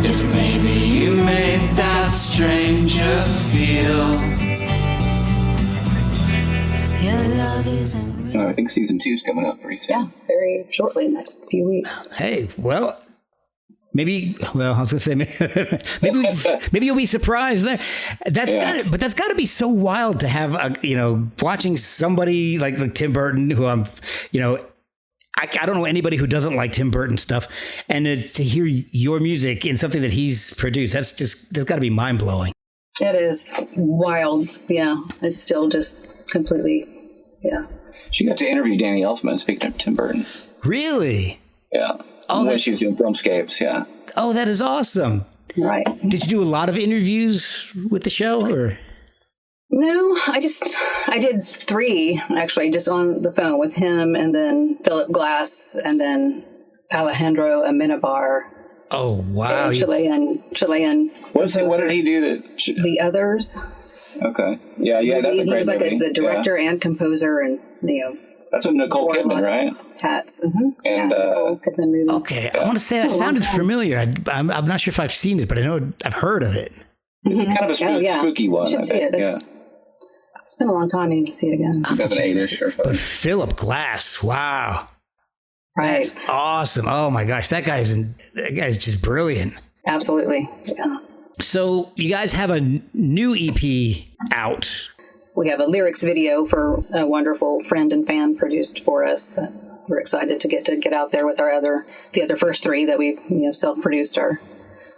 if maybe you made that stranger feel your love isn't real. I think season 2 is coming up pretty soon. Yeah, very shortly, next few weeks. Hey, well, maybe. Well, I was gonna say maybe you'll be surprised there. That's got to be so wild to have watching somebody like Tim Burton, who I don't know anybody who doesn't like Tim Burton stuff, and to hear your music in something that he's produced, that's got to be mind blowing. It is wild. Yeah, it's still just completely. Yeah. She got to interview Danny Elfman, speaking of Tim Burton. Really? Yeah. Oh, when she was doing Filmscapes, yeah. Oh, that is awesome. Right. Did you do a lot of interviews with the show, or? No, I did 3 actually, just on the phone with him, and then Philip Glass, and then Alejandro Amenabar. Oh wow! Chilean. What did he do? The Others. Okay. Yeah, that's a great He was like movie. the director and composer, and that's with Nicole Kidman, right? Hats. Mm-hmm. And Nicole Kidman movie. Okay, I want to say that sounded familiar. I'm not sure if I've seen it, but I know I've heard of it. It's kind of a spooky one. You should see it. It's been a long time. I need to see it again. 2008-ish or something. But Philip Glass, wow. Right. That's awesome. Oh my gosh, that guy's just brilliant. Absolutely. Yeah. So you guys have a new EP out. We have a lyrics video for a wonderful friend and fan produced for us. We're excited to get out there with the other first 3 that we self-produced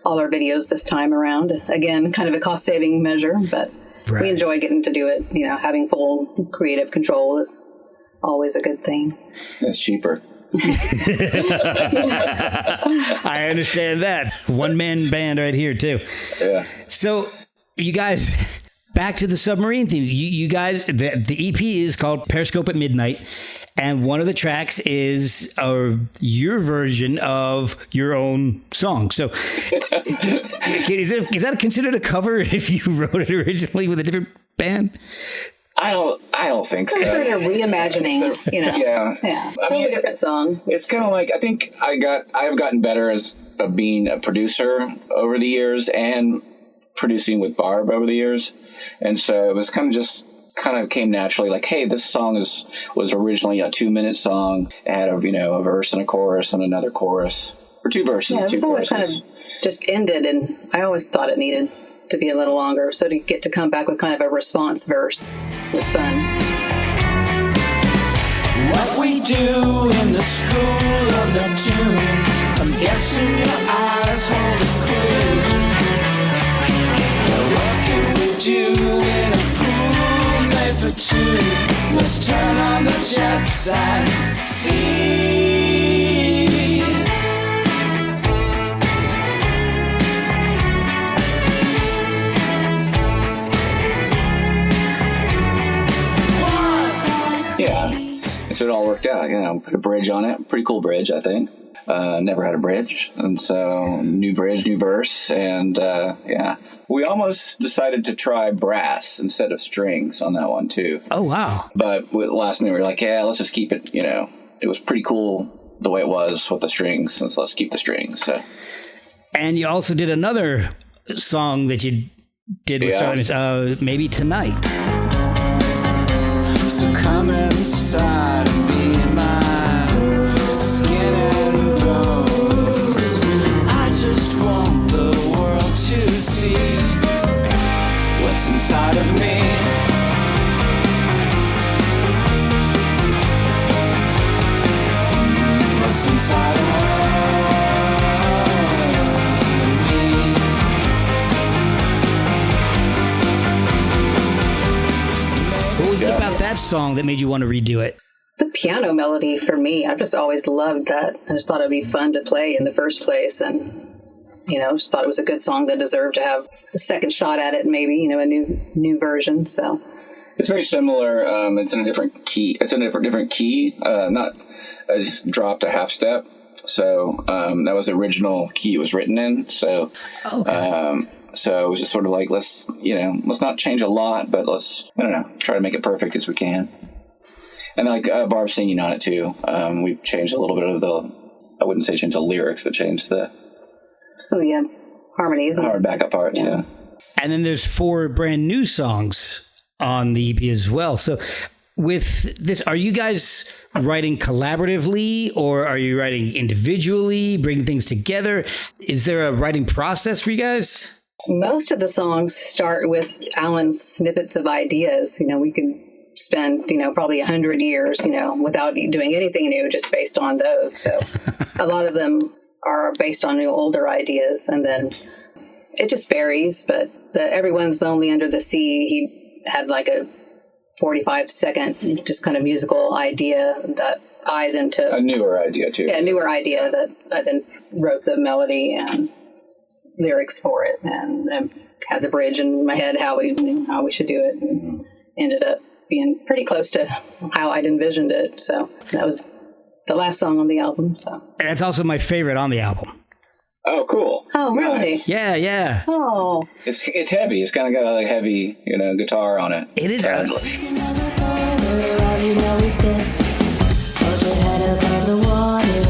all our videos this time around. Again, kind of a cost-saving measure, but we enjoy getting to do it. Having full creative control is always a good thing. It's cheaper. I understand that. One-man band right here, too. Yeah. So you guys, back to the submarine theme. You guys, the EP is called Periscope at Midnight, and one of the tracks is your version of your own song. So is that considered a cover if you wrote it originally with a different band? I don't think so. It's sort of reimagining, Yeah. I mean, a different song. It's kind of like, I think I've gotten better as being a producer over the years and producing with Barb over the years. And so it was kind of came naturally, like, hey, this song was originally a 2-minute song. It had a verse and a chorus and another chorus, or 2 verses. Yeah, two it always choruses. kind of just ended, and I always thought it needed to be a little longer. So to get to come back with kind of a response verse was fun. What we do in the school of Neptune, I'm guessing your eyes hold a clue. What can we do in a pool made for 2? Let's turn on the jets and see. Yeah. So it all worked out, put a bridge on it. Pretty cool bridge, I think. Never had a bridge. And so new bridge, new verse. And we almost decided to try brass instead of strings on that one too. Oh, wow. But last minute we were like, yeah, let's just keep it, it was pretty cool the way it was with the strings. So let's keep the strings. So. And you also did another song that you did with Starlight, Maybe Tonight. So come inside and be my skin and bones. I just want the world to see what's inside of me. What's inside of What was it about that song that made you want to redo it? The piano melody for me, I've just always loved that. I just thought it'd be fun to play in the first place, and just thought it was a good song that deserved to have a second shot at it, maybe a new version. So it's very similar. It's in a different key. It's in a different key. I just dropped a half step. So that was the original key it was written in. So So it was just sort of like, let's not change a lot, but let's, I don't know, try to make it perfect as we can. And like Barb's singing on it too. We've changed a little bit of I wouldn't say change the lyrics, but changed the harmonies. Hard backup parts, yeah. And then there's 4 brand new songs on the EP as well. So with this, are you guys writing collaboratively or are you writing individually, bringing things together? Is there a writing process for you guys? Most of the songs start with Allan's snippets of ideas. We could spend, probably 100 years, without doing anything new, just based on those. So a lot of them are based on older ideas, and then it just varies. But Everyone's Lonely Under the Sea, he had like a 45-second just kind of musical idea that I then took. A newer idea too. Yeah, a newer idea that I then wrote the melody and lyrics for it, and had the bridge in my head how we should do it, and ended up being pretty close to how I'd envisioned it. So that was the last song on the album. So And it's also my favorite on the album. Oh, cool. Oh, really? Nice. Yeah. Oh, It's heavy. It's kind of got a heavy, guitar on it. It is. You never follow, all you know is this. Hold your head above the water.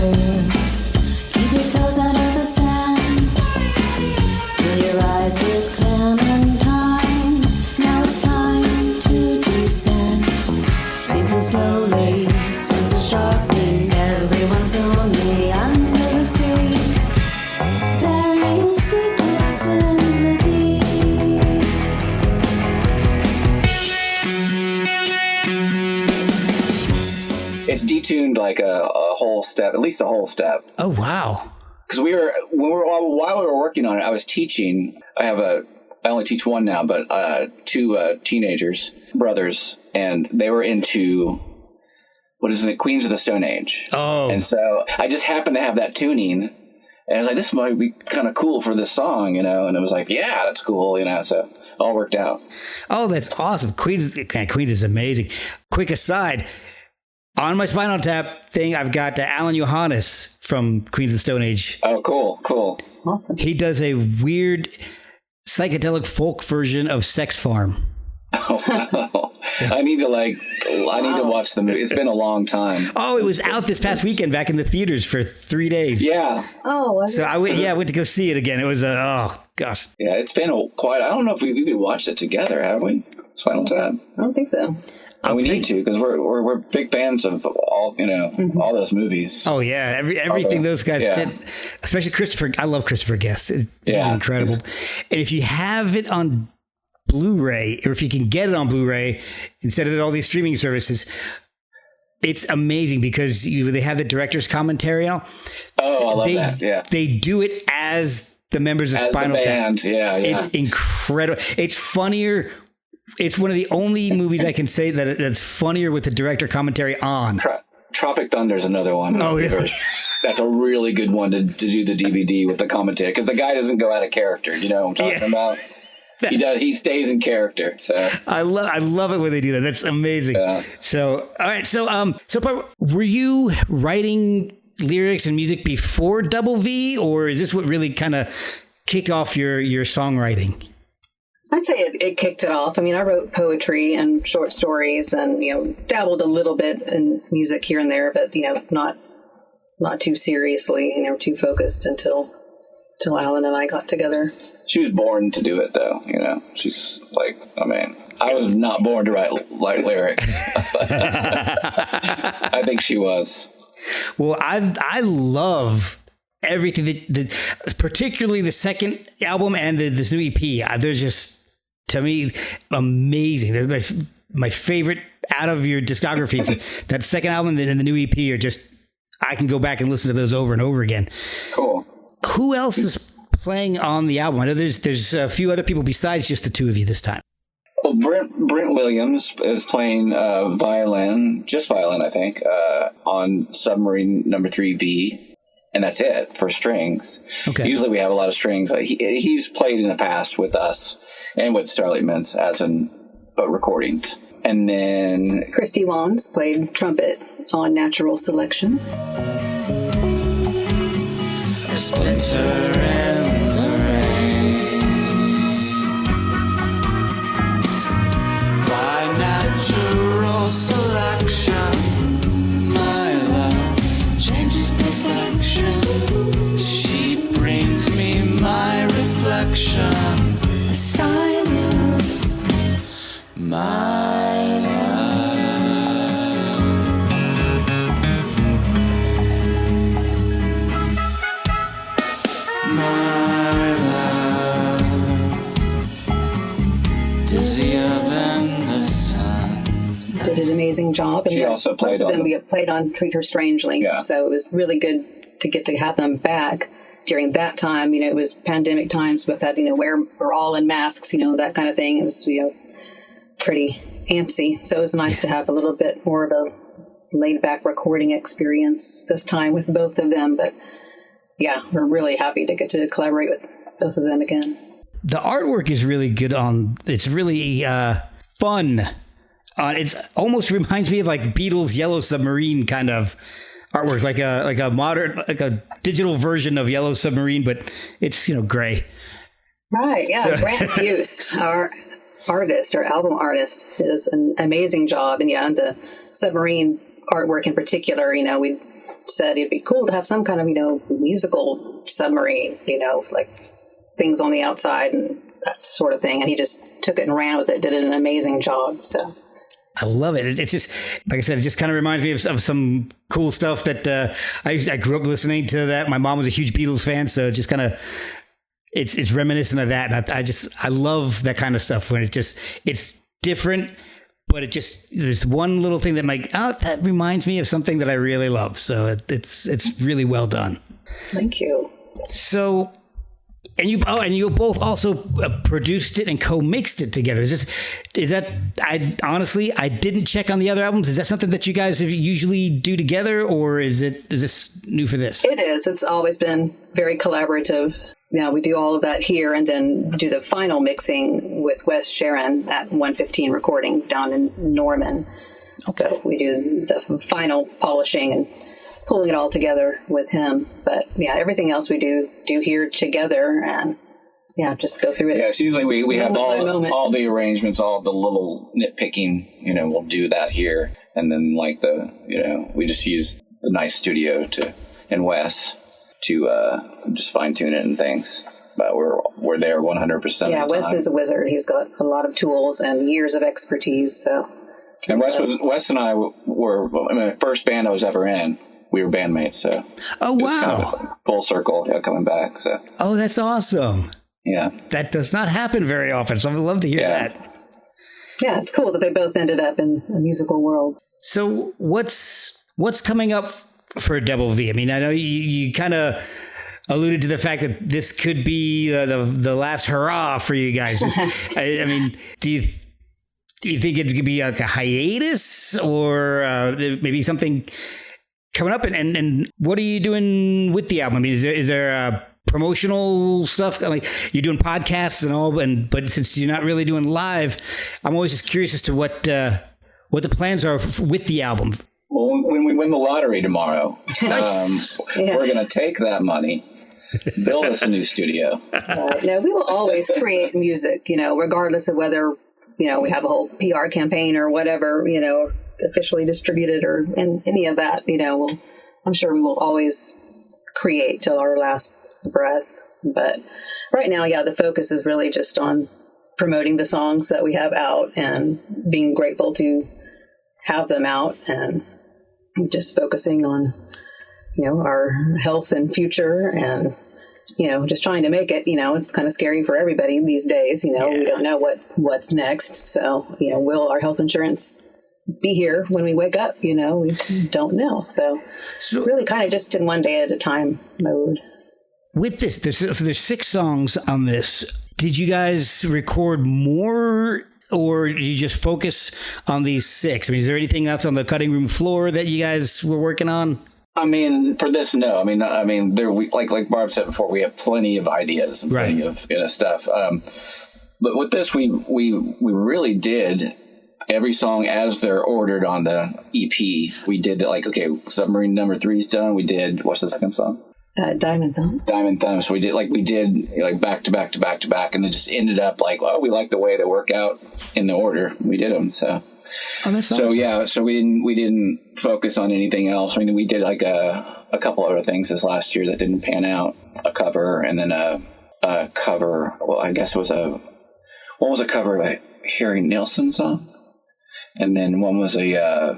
Keep your toes out of the sand. Fill your eyes with clementines. Now it's time to descend. Sinking slowly, since the sharp wind. Everyone's lonely under the sea. Burying secrets in the deep. It's detuned like a whole step, at least a whole step. Oh, wow. Because while we were working on it, I was teaching. I only teach one now, but 2 teenagers, brothers, and they were into, what is it, Queens of the Stone Age. Oh. And so I just happened to have that tuning, and I was like, this might be kind of cool for this song, and it was like, yeah, that's cool, so it all worked out. Oh, that's awesome. Queens is amazing. Quick aside, on my Spinal Tap thing, I've got Alan Johannes from Queens of the Stone Age. Oh, cool. awesome. He does a weird psychedelic folk version of Sex Farm. Oh, wow. I need to watch the movie. It's been a long time. Oh, it was out this past weekend back in the theaters for 3 days. Yeah. Oh, So I went to go see it again. It was oh gosh. Yeah, it's been I don't know if we've even watched it together, have we? Spinal Tap. I don't think so. We need to, because we're big fans of all all those movies. Oh yeah, everything those guys did, especially Christopher. I love Christopher Guest. It's incredible. And if you have it on Blu-ray, or if you can get it on Blu-ray instead of all these streaming services, it's amazing because they have the director's commentary on. Oh, I love that. Yeah, they do it as the members of Spinal Tap. Yeah, it's incredible. It's funnier. It's one of the only movies I can say that's funnier with the director commentary on. Tropic Thunder is another one. Oh, really? That's a really good one to do the DVD with the commentary, because the guy doesn't go out of character. You know what I'm talking about? He does. He stays in character. So I love it when they do that. That's amazing. Yeah. So all right. So Barb, were you writing lyrics and music before doubleVee, or is this what really kind of kicked off your songwriting? I'd say it kicked it off. I mean, I wrote poetry and short stories, and dabbled a little bit in music here and there, but not too seriously, too focused until Allan and I got together. She was born to do it, though. She's like, I was not born to write lyrics. I think she was. Well, I love everything that particularly the second album and this new EP. They're just, to me, amazing. They're my favorite out of your discography. That second album and the new EP are just, I can go back and listen to those over and over again. Cool. Who else is playing on the album? I know there's a few other people besides just the two of you this time. Well, Brent Williams is playing violin, I think, on Submarine Number 3V. And that's it for strings. Okay. Usually we have a lot of strings. He's played in the past with us and with Starlight Mints but recordings. And then Christy Wands played trumpet on Natural Selection. A splinter in the rain. full selection. My love changes perfection. She brings me my reflection. A sign of my love. My love, dizzier than the sun. Did an amazing job. And She also played both of them on we played on Treat Her Strangely. Yeah. So it was really good to get to have them back during that time. You know, it was pandemic times with that, you know, where we're all in masks, you know, that kind of thing. It was, you know, pretty antsy. So it was nice to have a little bit more of a laid back recording experience this time with both of them. But yeah, we're really happy to get to collaborate with both of them again. The artwork is really good it's really fun. It almost reminds me of like Beatles' Yellow Submarine kind of artwork, like a modern, like a digital version of Yellow Submarine, but it's, you know, gray. Right, yeah. So- Grant Hughes, our artist, our album artist, does an amazing job. And yeah, the submarine artwork in particular, you know, we said it'd be cool to have some kind of, you know, musical submarine, you know, like things on the outside and that sort of thing. And he just took it and ran with it, did an amazing job. So I love it. It's just, like I said, it just kind of reminds me of some cool stuff that I grew up listening to. That my mom was a huge Beatles fan, so it just kind of it's reminiscent of that. And I love that kind of stuff when it's different, but it just there's one little thing that that reminds me of something that I really love. So it's really well done. thank you. So. And you both also produced it and co-mixed it together. I didn't check on the other albums. Is that something that you guys usually do together, or is this new for this? It is. It's always been very collaborative. Yeah, we do all of that here and then do the final mixing with Wes Sharon at 115 Recording down in Norman. Okay. So we do the final polishing and pulling it all together with him. But yeah, everything else we do here together and yeah, just go through it. Yeah, so usually we have moment. all the arrangements, all the little nitpicking, you know, we'll do that here. And then like we just use the nice studio in Wes to just fine tune it and things. But we're there 100%. Yeah, of the Wes time. is a wizard. He's got a lot of tools and years of expertise. So And Wes and I were my first band I was ever in. We were bandmates, so Oh, it was wow. kind of a full circle, coming back. So Oh, that's awesome. yeah, That does not happen very often, so I would love to hear that. yeah, it's cool that they both ended up in the musical world. So what's coming up for doubleVee? I mean, I know you kind of alluded to the fact that this could be the last hurrah for you guys. I mean, do you think it could be like a hiatus or maybe something coming up? And what are you doing with the album? I mean, is there promotional stuff? Like you're doing podcasts and all, but since you're not really doing live, I'm always just curious as to what the plans are with the album. well, when we win the lottery tomorrow, Nice. Yeah. we're going to take that money, build us a new studio. No, we will always create music, you know, regardless of whether, you know, we have a whole PR campaign or whatever, you know, officially distributed or any of that, you know, I'm sure we will always create till our last breath. But right now, yeah, the focus is really just on promoting the songs that we have out and being grateful to have them out and just focusing on, you know, our health and future and, you know, just trying to make it. You know, it's kind of scary for everybody these days. You know, we don't know what's next. So, you know, will our health insurance be here when we wake up? You know, we don't know. So really kind of just in one day at a time mode. With this, there's 6 songs on this. Did you guys record more, or did you just focus on these 6? I mean, is there anything else on the cutting room floor that you guys were working on? I mean, for this, no. I mean, there like Barb said before, we have plenty of ideas and plenty of stuff. But with this, we really did every song as they're ordered on the EP. We did like, okay, Submarine number 3 is done. We did, what's the second song? Diamond Thumb. Diamond Thumb. So we did back to back to back to back, and it just ended up like, oh, we like the way they work out in the order we did them. So Oh, that's so awesome. yeah, so we didn't focus on anything else. I mean, we did like a couple other things this last year that didn't pan out. A cover, and then a cover. Well, I guess it was one was a cover of a Harry Nilsson song, and then one was a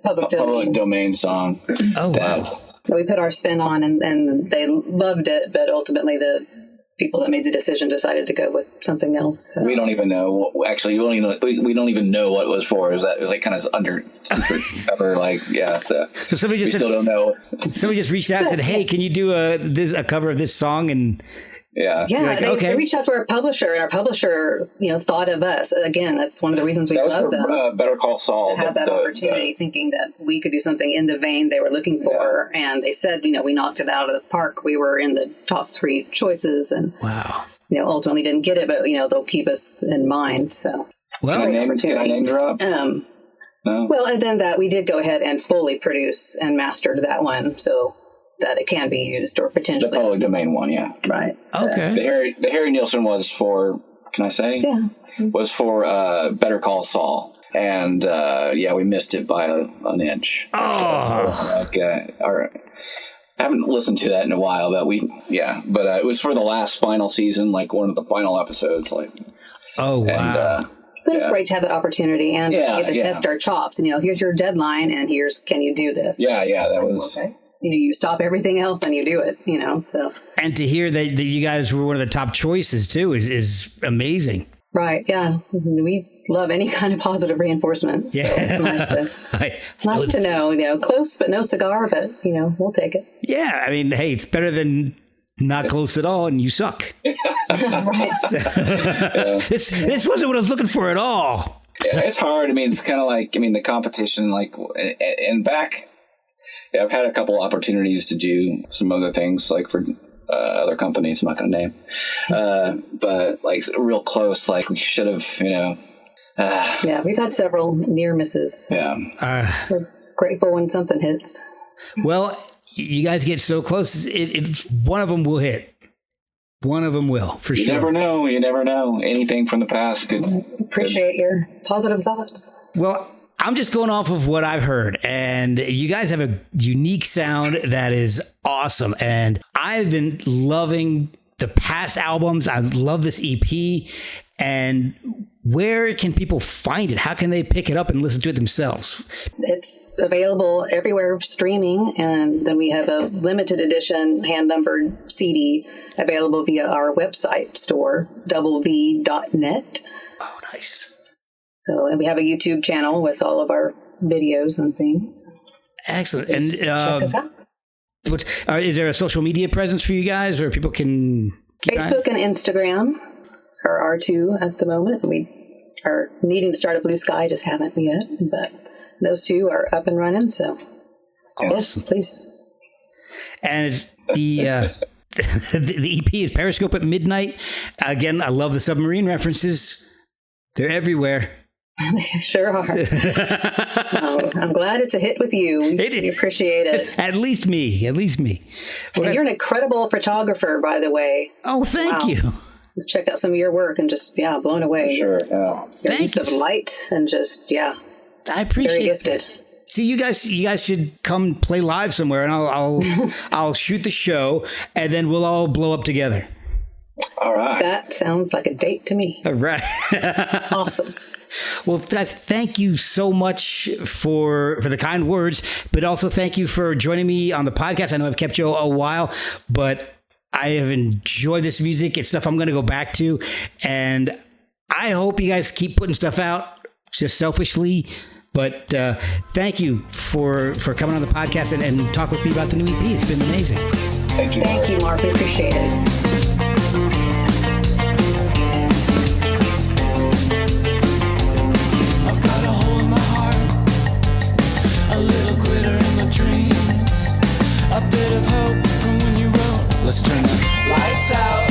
public domain song. Oh, wow. We put our spin on, and they loved it, but ultimately the people that made the decision decided to go with something else. So. We don't even know. Actually, we don't even know what it was for. Is that like kind of under secret cover? Like, yeah. So somebody just still don't know. Somebody just reached out and said, "Hey, can you do a cover of this song?" And yeah, like, they reached out to our publisher, and our publisher, thought of us. Again, that's one of the reasons we love them. Better Call Saul to have that opportunity, thinking that we could do something in the vein they were looking for, and they said, we knocked it out of the park. We were in the top 3 choices, and wow, ultimately didn't get it, but they'll keep us in mind. So, well, can I name drop? No. Well, and then that we did go ahead and fully produce and mastered that one, so that it can be used or potentially the public domain one, yeah. Right. Okay. The Harry Nilsson was for, can I say? Yeah. Was for Better Call Saul. And we missed it by an inch. Oh. I haven't listened to that in a while, but it was for the last final season, like one of the final episodes. Like, oh, wow. And, but it's great to have that opportunity and just to get to test our chops. Here's your deadline, and can you do this? Yeah, that was... Okay. You stop everything else and you do it, so. And to hear that you guys were one of the top choices, too, is amazing. Right, yeah. We love any kind of positive reinforcement. So it's nice to know, close but no cigar, but, we'll take it. Yeah, I mean, hey, it's better than not close at all and you suck. Right. So, this wasn't what I was looking for at all. Yeah, it's hard. I mean, it's kind of like, the competition, like, and back... Yeah, I've had a couple opportunities to do some other things, like for other companies I'm not going to name, but like real close, like we should have, yeah, we've had several near misses. Yeah, we're grateful when something hits. Well, you guys get so close, it's one of them will hit. One of them will, for sure. You never know. Anything from the past could... Appreciate your positive thoughts. Well, I'm just going off of what I've heard, and you guys have a unique sound that is awesome. And I've been loving the past albums. I love this EP. And where can people find it? How can they pick it up and listen to it themselves? It's available everywhere streaming. And then we have a limited edition hand-numbered CD available via our website store, doubleVee.net. Oh, nice. So, and we have a YouTube channel with all of our videos and things. Excellent. Please and check us out. Is there a social media presence for you guys, or people can Facebook and Instagram are our 2 at the moment. We are needing to start a Blue Sky, just haven't yet. But those 2 are up and running. So, yes, please. And the the EP is Periscope at Midnight. Again, I love the submarine references. They're everywhere. They sure are. I'm glad it's a hit with you. We appreciate it. At least me. Well, you're an incredible photographer, by the way. Oh, thank you. I've checked out some of your work and just, blown away. Sure. Your use of light and just, I appreciate very gifted. It. See, you guys should come play live somewhere, and I'll shoot the show, and then we'll all blow up together. All right. That sounds like a date to me. All right. Awesome. Well, guys, thank you so much for the kind words, but also thank you for joining me on the podcast. I know I've kept you a while, but I have enjoyed this music. It's stuff I'm going to go back to, and I hope you guys keep putting stuff out just selfishly. But thank you for coming on the podcast and talk with me about the new EP. It's been amazing. Thank you. Thank you, Mark. We appreciate it. A bit of hope from when you wrote, let's turn the lights out.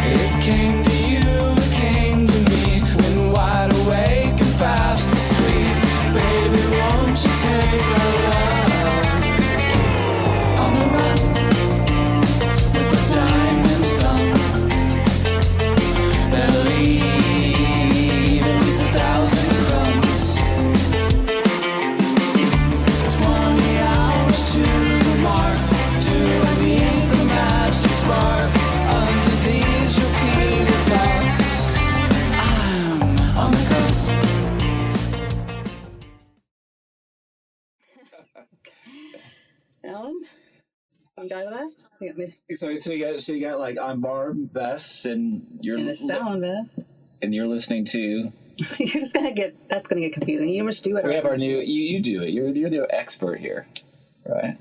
It came to you, it came to me, when wide awake and fast asleep. Baby, won't you take our love on the run with a diamond thumb? They'll lead at least 1,000 Allan, you got that? You got me. So you got like I'm Barb Vest, and And this is Allan Vest. and you're listening to. You're just gonna get confusing. You must do it. We have our new. You do it. You're the expert here, right?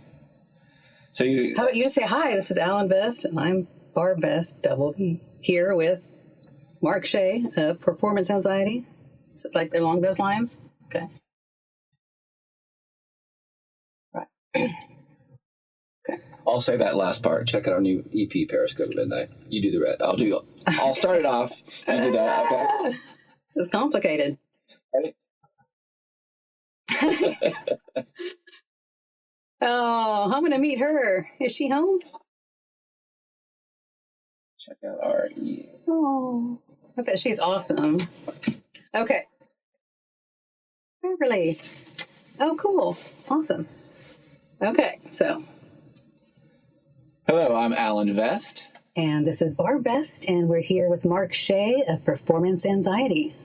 So you. How about you just say hi? This is Allan Vest, and I'm Barb Vest, doubleVee, here with Mark Shea of Performance Anxiety. Is it like along those lines? Okay. Right. Okay. I'll say that last part. Check out our new EP, Periscope at Midnight. You do the rest. I'll start it off. You do that. Okay. This is complicated. Ready? Oh, I'm gonna meet her. Is she home? Check out our. Oh, I bet she's awesome. Okay. Beverly. Oh, cool. Awesome. Okay, so. Hello, I'm Allan Vest. And this is Barb Vest, and we're here with Mark Shea of Performance Anxiety.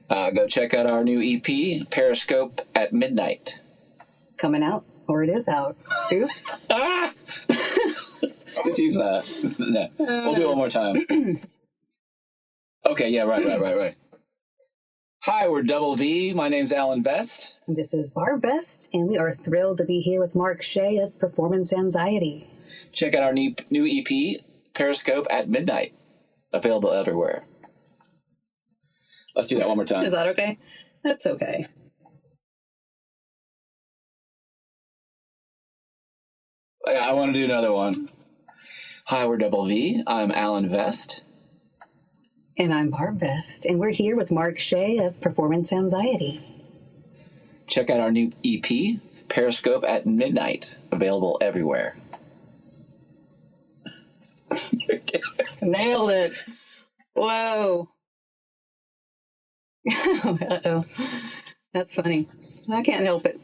Go check out our new EP, Periscope at Midnight. Coming out, or it is out. Oops. Ah! Just use that. No, we'll do it one more time. Okay, yeah, right. Hi, we're doubleVee. My name's Allan Vest. This is Barb Vest, and we are thrilled to be here with Mark Shea of Performance Anxiety. Check out our new EP, Periscope at Midnight. Available everywhere. Let's do that one more time. Is that okay? That's okay. I want to do another one. Hi, we're doubleVee. I'm Allan Vest. And I'm Barb Vest, and we're here with Mark Shea of Performance Anxiety. Check out our new EP, Periscope at Midnight. Available everywhere. Nailed it. Whoa. Uh-oh. That's funny. I can't help it.